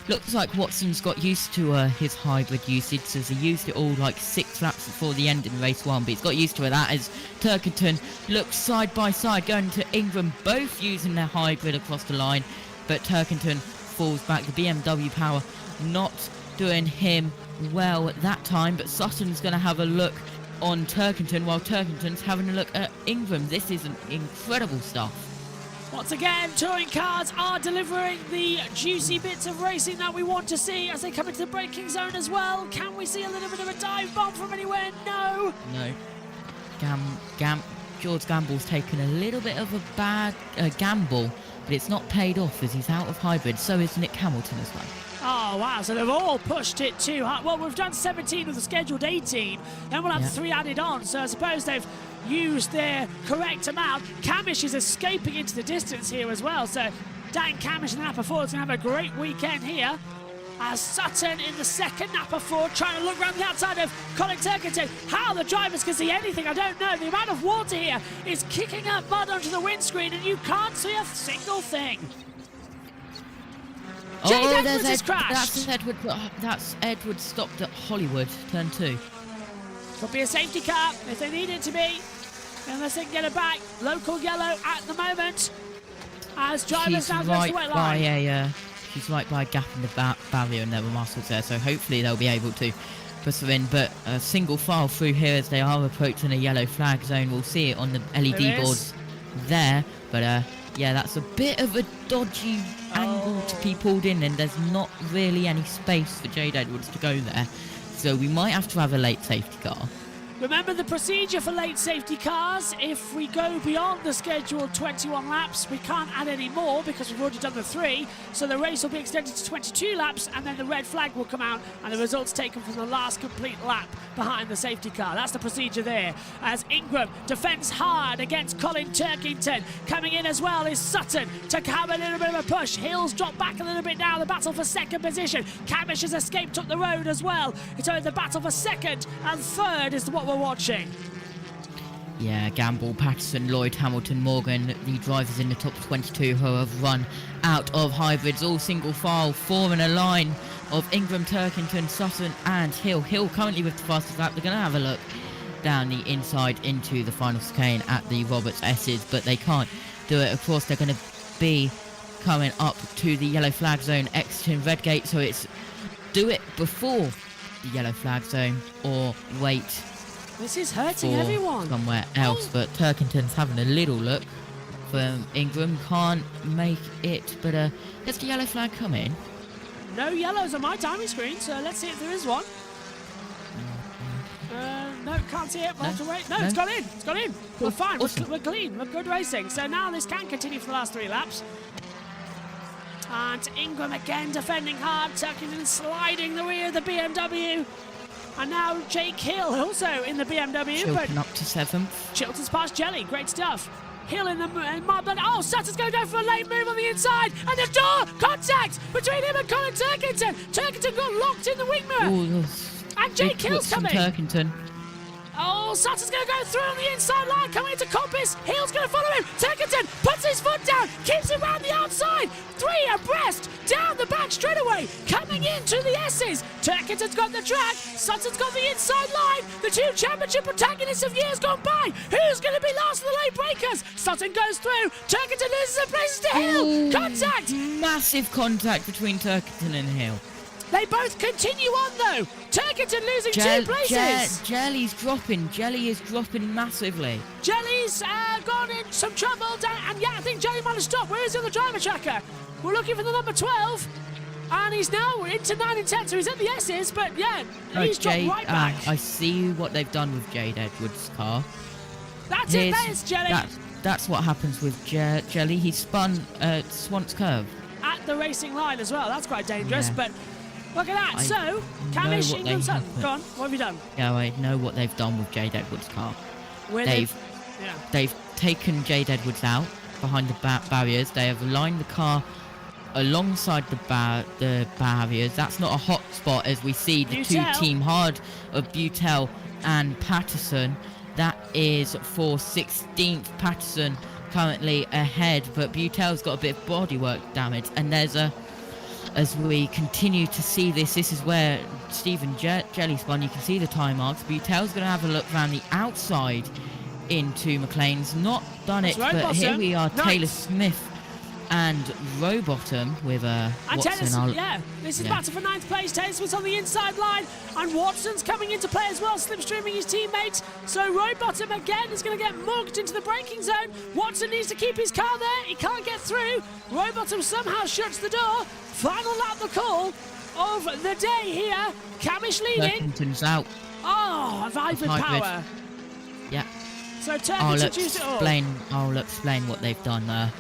Looks like Watson's got used to his hybrid usage, so he used it all like 6 laps before the end in race 1, but he's got used to that as Turkington looks side by side going to Ingram, both using their hybrid across the line, but Turkington falls back. The BMW power not doing him well at that time, but Sutton's going to have a look on Turkington while Turkington's having a look at Ingram. This is incredible stuff. Once again, touring cars are delivering the juicy bits of racing that we want to see as they come into the braking zone as well. Can we see a little bit of a dive bomb from anywhere? No. No. George Gamble's taken a little bit of a bad gamble, but it's not paid off as he's out of hybrid. So is Nick Hamilton as well. Oh, wow. So they've all pushed it too hard. Well, we've done 17 of the scheduled 18. Then we'll have 3 added on. So I suppose they've used their correct amount. Camish is escaping into the distance here as well. So Dan Camish and Napa Ford's going to have a great weekend here. As Sutton in the second Napa Ford trying to look around the outside of Colin Turkington. How the drivers can see anything, I don't know. The amount of water here is kicking up mud onto the windscreen and you can't see a single thing. Jade Edwards has crashed. That's Edwards stopped at Hollywood, turn 2. Could be a safety car if they need it to be, unless they can get it back. Local yellow at the moment. As drivers now go to the wet line. She's right by a gap in the barrier and there were muscles there, so hopefully they'll be able to push her in. But a single file through here as they are approaching a yellow flag zone. We'll see it on the LED boards there. But yeah, that's a bit of a dodgy angle to be pulled in, and there's not really any space for Jade Edwards to go there. So we might have to have a late safety car. Remember the procedure for late safety cars. If we go beyond the scheduled 21 laps, we can't add any more because we've already done the 3. So the race will be extended to 22 laps and then the red flag will come out and the results taken from the last complete lap behind the safety car. That's the procedure there. As Ingram defends hard against Colin Turkington. Coming in as well is Sutton to have a little bit of a push. Hills drop back a little bit now. The battle for second position. Camish has escaped up the road as well. So the battle for second and third is what we're watching. Yeah, Gamble, Patterson, Lloyd, Hamilton, Morgan, the drivers in the top 22 who have run out of hybrids, all single file, forming a line of Ingram, Turkington, Sutton and Hill. Hill currently with the fastest lap. They're going to have a look down the inside into the final chicane at the Roberts S's, but they can't do it. Of course, they're going to be coming up to the yellow flag zone, exiting Redgate, so it's do it before the yellow flag zone or wait This is hurting for everyone. somewhere else. But Turkington's having a little look for Ingram, can't make it, but has the yellow flag come in? No yellows on my timing screen, so let's see if there is one. No, can't see it. We'll have to wait. No, No. it's gone in. It's gone in. We're fine. Awesome. We're clean. We're good racing. So now this can continue for the last 3 laps. And Ingram again defending hard. Turkington sliding the rear of the BMW. And now Jake Hill also in the BMW. Chilton up to 7th. Chilton's past Jelly. Great stuff. Hill in the mud. Oh, Sutton's going to go for a late move on the inside. And the door contact between him and Colin Turkington. Turkington got locked in the wing mirror. Ooh, And Jake big Hill's whoops from coming. Turkington. Oh, Sutton's going to go through on the inside line, coming into Compass. Hill's going to follow him. Turkington puts his foot down, keeps it round the outside. 3 abreast, down the back straightaway, coming into the S's. Turkington's got the track. Sutton's got the inside line. The 2 championship protagonists of years gone by. Who's going to be last of the late breakers? Sutton goes through. Turkington loses the places to Hill. Ooh, Contact. Massive contact between Turkington and Hill. They both continue on though. Turkington losing 2 places. Jelly's dropping. Jelly is dropping massively. Jelly's gone in some trouble, and yeah, I think Jelly might have stopped. Where is the other driver tracker? We're looking for the number 12, and he's now into 9 and 10, so he's at the S's, but yeah, he's dropped right back. I see what they've done with Jade Edwards' car. That's it, there's Jelly. That's what happens with Jelly. He spun Swant's curve. At the racing line as well, that's quite dangerous, Yeah. but look at that. I So, know Camish, what Ingram, they Sutton, have go on, what have you done? Yeah, I know what they've done with Jade Edwards' car. Where They've yeah. They've taken Jade Edwards out behind the barriers. They have aligned the car alongside the barriers. That's not a hot spot as we see the Butel. 2 team hard of Butel and Patterson. That is for 16th. Patterson currently ahead, but Butel's got a bit of bodywork damage, and there's as we continue to see this is where Stephen Jelly spun. You can see the time marks. Butel's going to have a look around the outside into McLean's. Not done it, That's but here Rowbottom. we are, Nice. Taylor Smith and Rowbottom with And Watson. yeah, this is yeah. battle for 9th place. Taylor Smith's on the inside line, and Watson's coming into play as well, slipstreaming his teammates. So Rowbottom again is going to get mugged into the braking zone. Watson needs to keep his car there. He can't get through. Rowbottom somehow shuts the door. Final lap, the call of the day here. Camish leading. Turkington's out. Oh, a hybrid Hybrid. power. Yeah. So I'll Turkington used it all. explain what they've done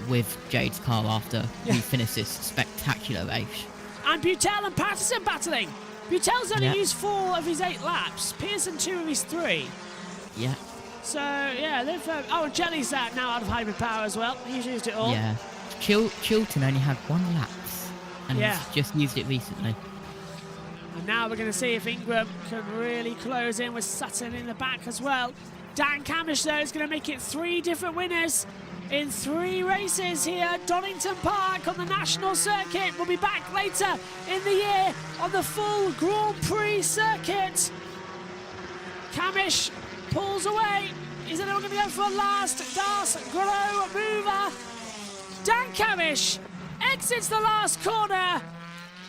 with Jade's car after we finish this spectacular race. And Butel and Patterson battling. Butel's only Yeah. used 4 of his 8 laps. Pearson 2 of his 3. Yeah. So yeah, they've. And Jelly's now out of hybrid power as well. He's used it all. Yeah. Chilton only had 1 lap, and Yeah. he's just used it recently. And now we're going to see if Ingram can really close in with Sutton in the back as well. Dan Camish though is going to make it 3 different winners in 3 races here at Donington Park on the national circuit. We'll be back later in the year on the full Grand Prix circuit. Camish pulls away. Is anyone going to go for a last Das Grow mover? Dan Camish exits the last corner.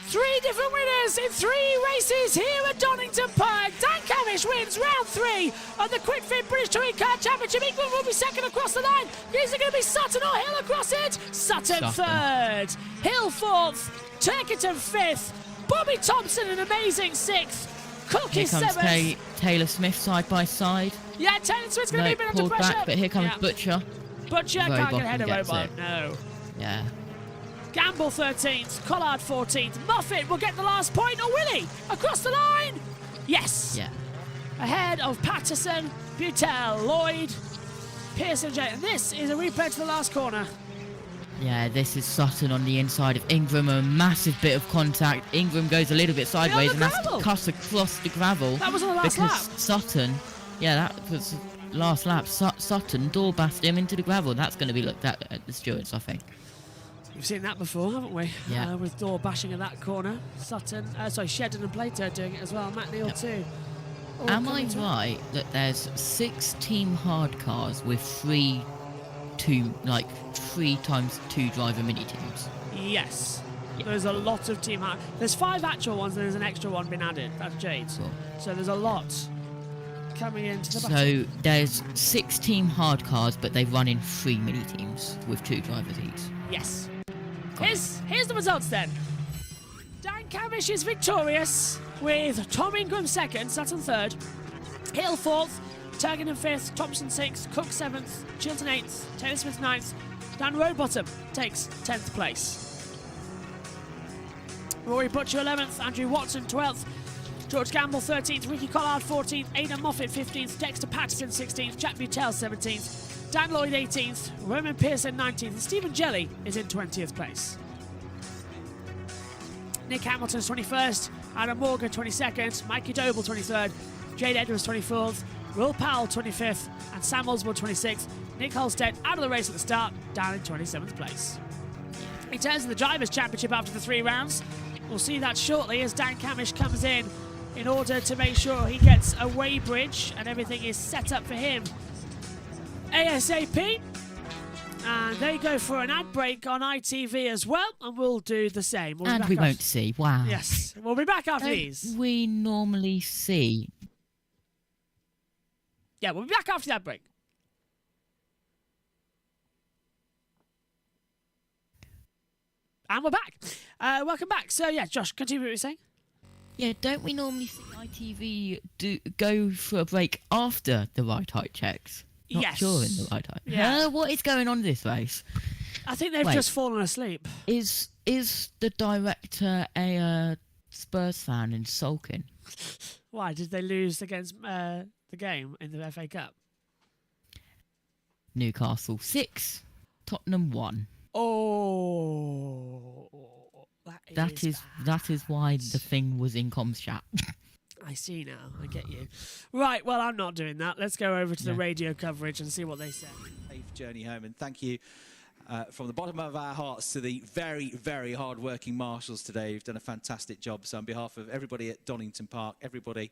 3 different winners in 3 races here at Donington Park. Dan Camish wins round 3 of the Quick Fit British Touring Car Championship. Ingram will be second across the line. Is it going to be Sutton or Hill across it? Sutton third. Hill 4th. Turkington 5th. Bobby Thompson an amazing 6th. Cook Here is comes 7th. Taylor Smith side by side. Yeah, Taylor Smith's going to be a bit under pulled pressure. back, but here comes Yeah. Butcher. Butcher can't Rowbottom get ahead of gets Robot. it. No. Yeah. Gamble 13th, Collard 14th. Muffet will get the last point, or will he? Across the line? Yes. Yeah. Ahead of Patterson, Butel, Lloyd, Pearson, J. And this is a replay to the last corner. Yeah, this is Sutton on the inside of Ingram, a massive bit of contact. Ingram goes a little bit sideways and has to gravel. cut across the gravel. That was on the last because lap. Sutton, yeah, that was last lap, Sutton door-bashed him into the gravel. That's going to be looked at the stewards, I think. We've seen that before, haven't we? Yeah. With door bashing at that corner. Shedden and Plato doing it as well. Matt Neal too. All Am I coming to- right that there's 6 team hard cars with 3 times 2 driver mini teams? Yes. Yeah. There's a lot of team hard. There's 5 actual ones and there's an extra one been added. That's Jade's. Cool. So there's a lot coming into the battle. So there's 6 team hard cars, but they run in 3 mini teams with 2 drivers each. Yes. Here's the results then. Dan Cavish is victorious with Tom Ingram second, Sutton third, Hill fourth, Turgan in fifth, Thompson sixth, Cook seventh, Chilton eighth, Taylor Smith ninth, Dan Rowbottom takes 10th place. Rory Butcher 11th, Andrew Watson 12th, George Gamble 13th, Ricky Collard 14th, Aidan Moffat 15th, Dexter Patterson 16th, Jack Butel 17th, Dan Lloyd 18th, Roman Pearson 19th, and Stephen Jelly is in 20th place. Nick Hamilton's 21st, Adam Morgan 22nd, Mikey Doble 23rd, Jade Edwards 24th, Will Powell 25th, and Sam Osborne 26th. Nick Holstead out of the race at the start, down in 27th place. In terms of the Drivers' Championship after the 3 rounds, we'll see that shortly as Dan Camish comes in order to make sure he gets a weighbridge and everything is set up for him ASAP. And they go for an ad break on ITV as well, and we'll do the same. And we won't see. Wow. Yes, we'll be back after these. We normally see. Yeah, we'll be back after that break. And we're back. Welcome back. So, yeah, Josh, continue what you were saying. Yeah, don't we normally see ITV go for a break after the ride height checks? Not Yes. during the ride height. Yeah. What is going on this race? I think they've just fallen asleep. Is the director a Spurs fan and sulking? Why? Did they lose against the game in the FA Cup? Newcastle 6, Tottenham 1. Oh, That is why the thing was in comms chat. I see now. I get you. Right, well, I'm not doing that. Let's go over to the radio coverage and see what they say. Safe journey home, and thank you from the bottom of our hearts to the very, very hard-working marshals today. You've done a fantastic job. So on behalf of everybody at Donington Park, everybody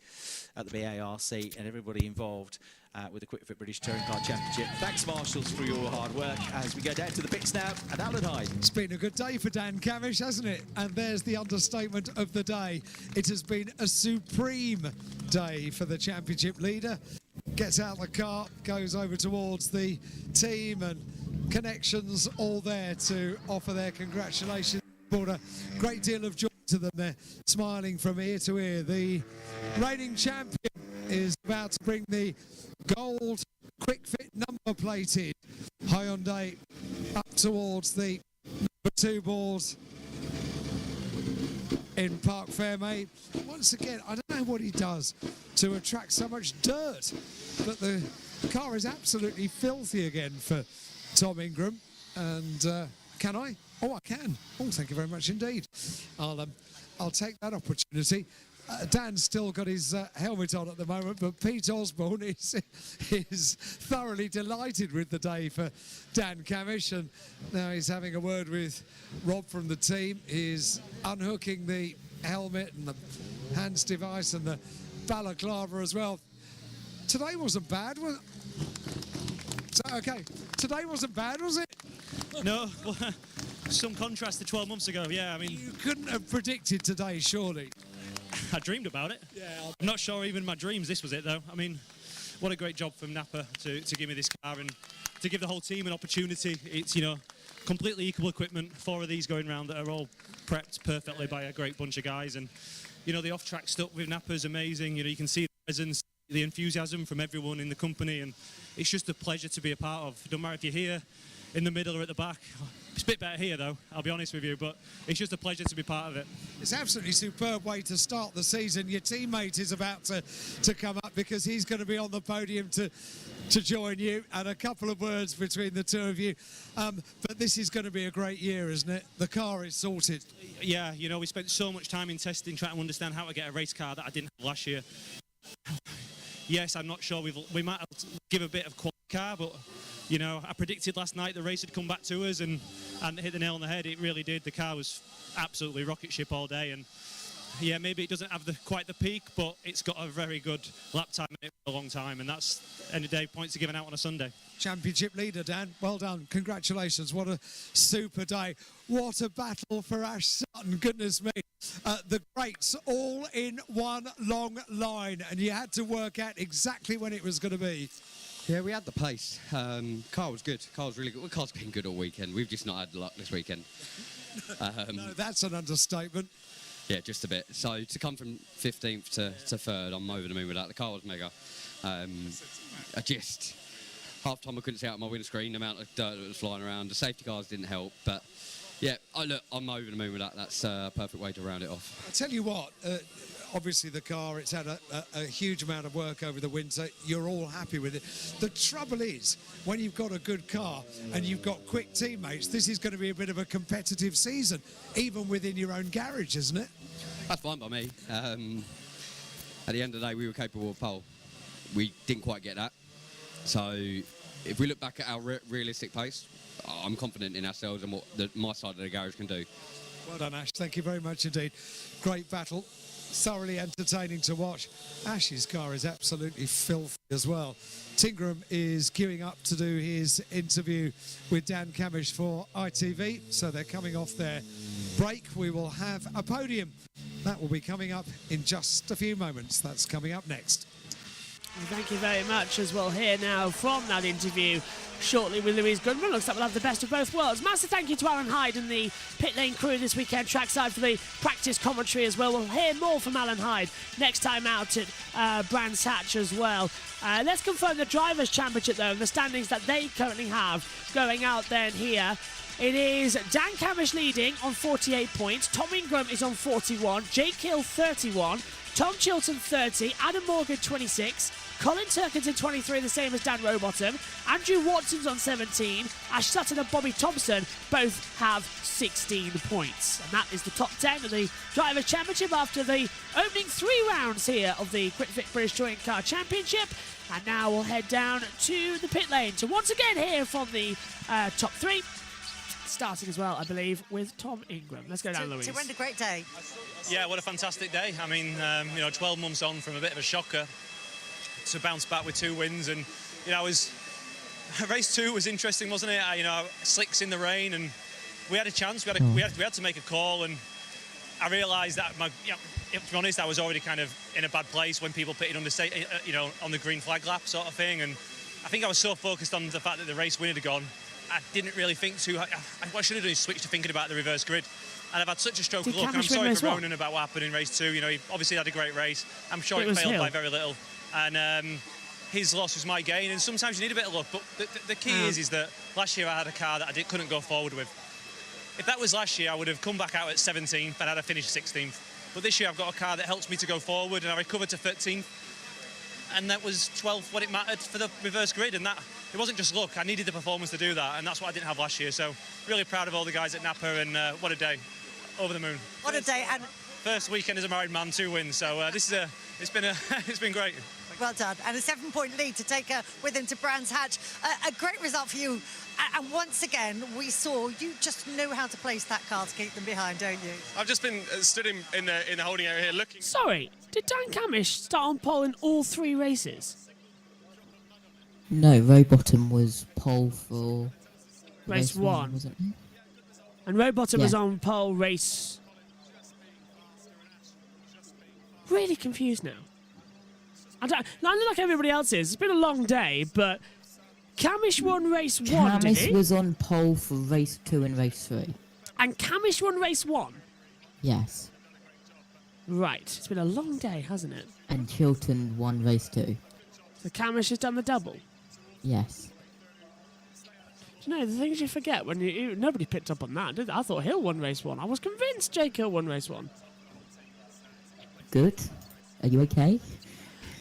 at the BARC, and everybody involved with the Quick Fit British Touring Car Championship, thanks, marshals, for your hard work as we go down to the pits now at Allen Hyde. It's been a good day for Dan Camish, hasn't it? And there's the understatement of the day. It has been a supreme day for the championship leader. Gets out of the car, goes over towards the team, and connections all there to offer their congratulations. Brought a great deal of joy to them. They're smiling from ear to ear. The reigning champion is about to bring the gold Quick Fit number plated Hyundai up towards the number 2 board in Parc Fermé. Once again, I don't know what he does to attract so much dirt, but the car is absolutely filthy again for Tom Ingram. And can I? Oh, I can. Oh, thank you very much indeed. I'll take that opportunity. Dan's still got his helmet on at the moment, but Pete Osborne is thoroughly delighted with the day for Dan Camish, and now he's having a word with Rob from the team. He's unhooking the helmet and the hands device and the balaclava as well. Today wasn't bad, was it? Okay, today wasn't bad, was it? No, well, some contrast to 12 months ago, yeah. I mean, You couldn't have predicted today, surely. I dreamed about it. Yeah. I'm not sure even in my dreams this was it, though. I mean, what a great job from Napa to give me this car and to give the whole team an opportunity. It's, you know, completely equal equipment, 4 of these going around that are all prepped perfectly by a great bunch of guys. And, you know, the off-track stuff with Napa is amazing. You know, you can see the presence, the enthusiasm from everyone in the company, and it's just a pleasure to be a part of. It doesn't matter if you're here, in the middle or at the back. It's a bit better here, though, I'll be honest with you, but it's just a pleasure to be part of it. It's absolutely superb way to start the season. Your teammate is about to come up because he's going to be on the podium to join you, and a couple of words between the two of you. But this is going to be a great year, isn't it? The car is sorted. Yeah, you know, we spent so much time in testing, trying to understand how to get a race car that I didn't have last year. yes, I'm not sure we might have to give a bit of quality car, but you know, I predicted last night the race had come back to us and hit the nail on the head. It really did. The car was absolutely rocket ship all day, and yeah, maybe it doesn't have quite the peak, but it's got a very good lap time in it for a long time, and that's end of the day points are given out on a Sunday. Championship leader, Dan. Well done. Congratulations. What a super day. What a battle for Ash Sutton. Goodness me. The greats all in one long line, and you had to work out exactly when it was going to be. Yeah, we had the pace. Car was good. Car was really good. Well, car's been good all weekend. We've just not had the luck this weekend. No, that's an understatement. Yeah, just a bit. So to come from 15th to 3rd, I'm over the moon with that. The car was mega. Half time I couldn't see out my windscreen, the amount of dirt that was flying around. The safety cars didn't help, but yeah, I'm over the moon with that. That's a perfect way to round it off. I tell you what, obviously the car, it's had a huge amount of work over the winter. You're all happy with it. The trouble is, when you've got a good car and you've got quick teammates, this is going to be a bit of a competitive season, even within your own garage, isn't it? That's fine by me. At the end of the day, we were capable of pole. We didn't quite get that. So if we look back at our realistic pace, I'm confident in ourselves and what my side of the garage can do. Well done, Ash. Thank you very much indeed. Great battle. Thoroughly entertaining to watch. Ash's car is absolutely filthy as well. Tingram is queuing up to do his interview with Dan Camish for ITV, so they're coming off their break. We will have a podium. That will be coming up in just a few moments. That's coming up next. Thank you very much, as we'll hear now from that interview shortly with Louise Goodman. Looks like we'll have the best of both worlds. Massive thank you to Alan Hyde and the pit lane crew this weekend, trackside, for the practice commentary as well. We'll hear more from Alan Hyde next time out at Brands Hatch as well. Let's confirm the Drivers' Championship, though, and the standings that they currently have going out then here. It is Dan Camish leading on 48 points. Tom Ingram is on 41. Jake Hill 31. Tom Chilton 30. Adam Morgan 26. Colin Turkington 23, the same as Dan Rowbottom. Andrew Watson's on 17. Ash Sutton and Bobby Thompson both have 16 points. And that is the top 10 of the Drivers' Championship after the opening 3 rounds here of the QuickFit British Touring Car Championship. And now we'll head down to the pit lane to once again hear from the top 3. Starting as well, I believe, with Tom Ingram. Let's go down, Louise. To win a great day. Yeah, what a fantastic day. I mean, 12 months on from a bit of a shocker to bounce back with 2 wins, and race 2 was interesting, wasn't it? Slicks in the rain, and we had a chance. We had to make a call, and I realised that to be honest, I was already kind of in a bad place when people pitted on the green flag lap sort of thing, and I think I was so focused on the fact that the race winner had gone, I didn't really think too. What I should have done is switch to thinking about the reverse grid. And I've had such a stroke of luck. I'm sorry for Ronan about what happened in race 2. He obviously had a great race. I'm sure it failed by very little. And his loss was my gain. And sometimes you need a bit of luck. But the key is that last year I had a car that I couldn't go forward with. If that was last year, I would have come back out at 17th and I'd have finished 16th. But this year I've got a car that helps me to go forward, and I recovered to 13th. And that was 12th what it mattered for the reverse grid, and that it wasn't just luck. I needed the performance to do that, and that's what I didn't have last year. So really proud of all the guys at Napa, and what a day, over the moon. What a day! And first weekend as a married man, 2 wins. So it's been great. Well done, and a 7-point lead to take with him to Brands Hatch. A great result for you. And once again, we saw you just know how to place that car to keep them behind, don't you? I've just been stood in the holding area here looking. Sorry, did Dan Camish start on pole in all 3 races? No, Rowbottom was pole for race 1, wasn't he? And Rowbottom was on pole race. Really confused now. I don't look like everybody else is. It's been a long day, but Camish won race 1, did he? Camish was on pole for race 2 and race 3. And Camish won race 1? Yes. Right. It's been a long day, hasn't it? And Chilton won race 2. So Camish has done the double? Yes. Do you know, the things you forget when nobody picked up on that, did they? I thought Hill won race 1. I was convinced Jake Hill won race 1. Good. Are you okay?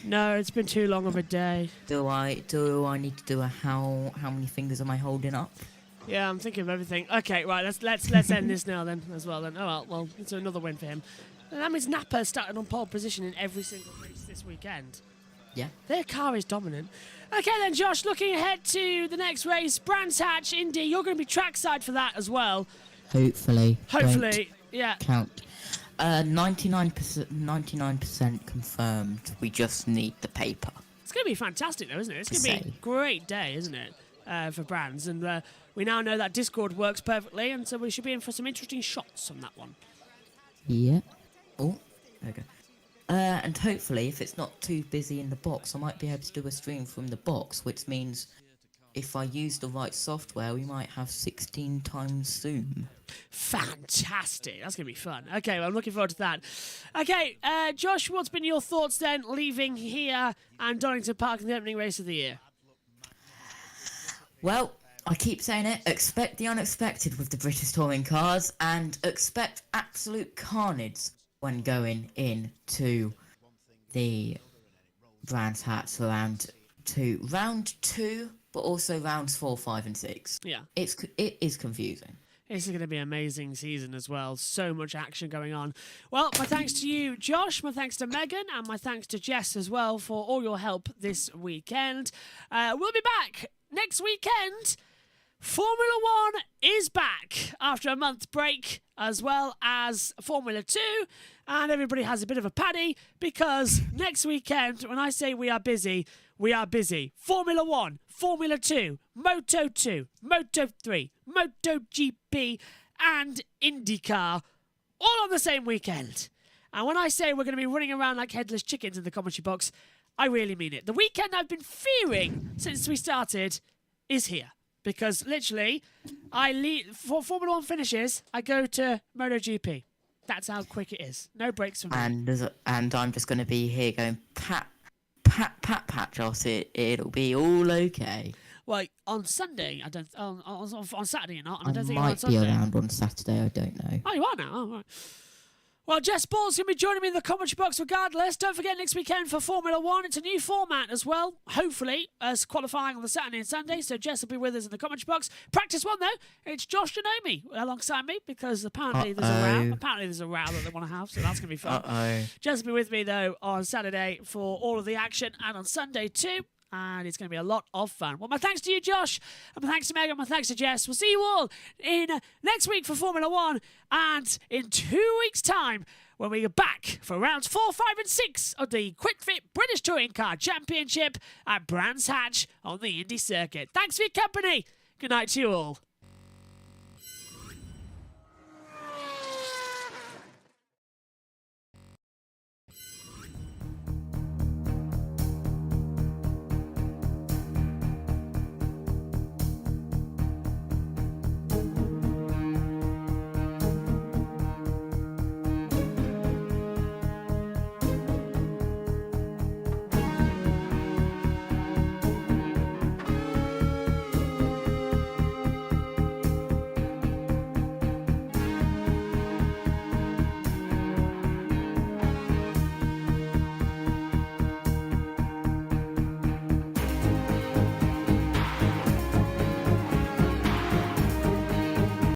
No, it's been too long of a day. Do I need to do a how many fingers am I holding up? Yeah, I'm thinking of everything. Okay, right, let's end this now then as well then. Oh well, it's another win for him. And that means Napa started on pole position in every single race this weekend. Yeah. Their car is dominant. Okay then, Josh, looking ahead to the next race, Brands Hatch, Indy, you're going to be trackside for that as well. Hopefully. Hopefully, yeah. Count. 99% confirmed. We just need the paper. It's going to be fantastic though, isn't it? It's going to be a great day, isn't it, for Brands? And we now know that Discord works perfectly, and so we should be in for some interesting shots on that one. Yeah. Oh, there we go. And hopefully, if it's not too busy in the box, I might be able to do a stream from the box, which means if I use the right software, we might have 16 times Zoom. Fantastic. That's going to be fun. Okay, well, I'm looking forward to that. Okay, Josh, what's been your thoughts then, leaving here and Donington Park in the opening race of the year? Well, I keep saying it, expect the unexpected with the British touring cars, and expect absolute carnage when going into the Brands Hatch for round two, but also rounds 4, 5 and 6. Yeah. It is confusing. This is going to be an amazing season as well. So much action going on. Well, my thanks to you, Josh. My thanks to Megan. And my thanks to Jess as well for all your help this weekend. We'll be back next weekend. Formula 1 is back after a month break, as well as Formula 2. And everybody has a bit of a paddy because next weekend, when I say we are busy, we are busy. Formula 1, Formula 2, Moto 2, Moto 3, Moto GP, and IndyCar, all on the same weekend. And when I say we're going to be running around like headless chickens in the commentary box, I really mean it. The weekend I've been fearing since we started is here. Because literally, I leave for Formula 1 finishes, I go to MotoGP. That's how quick it is. No breaks for me. And I'm just going to be here going, pat, Joss, it'll be all okay. Well, on Sunday, I don't. On Saturday, you're not. And I don't think I you're on might be Sunday. around on Saturday, I don't know. Oh, you are now? Oh, right. Well, Jess Ball's going to be joining me in the commentary box regardless. Don't forget next weekend for Formula 1. It's a new format as well, hopefully, as qualifying on the Saturday and Sunday. So Jess will be with us in the commentary box. Practice 1, though. It's Josh and Amy alongside me because apparently there's a row. Apparently there's a row that they want to have, so that's going to be fun. Jess will be with me, though, on Saturday for all of the action and on Sunday, too. And it's going to be a lot of fun. Well, my thanks to you, Josh. And my thanks to Megan. My thanks to Jess. We'll see you all in next week for Formula 1. And in 2 weeks' time, when we are back for rounds 4, 5 and 6 of the Quick Fit British Touring Car Championship at Brands Hatch on the Indy circuit. Thanks for your company. Good night to you all.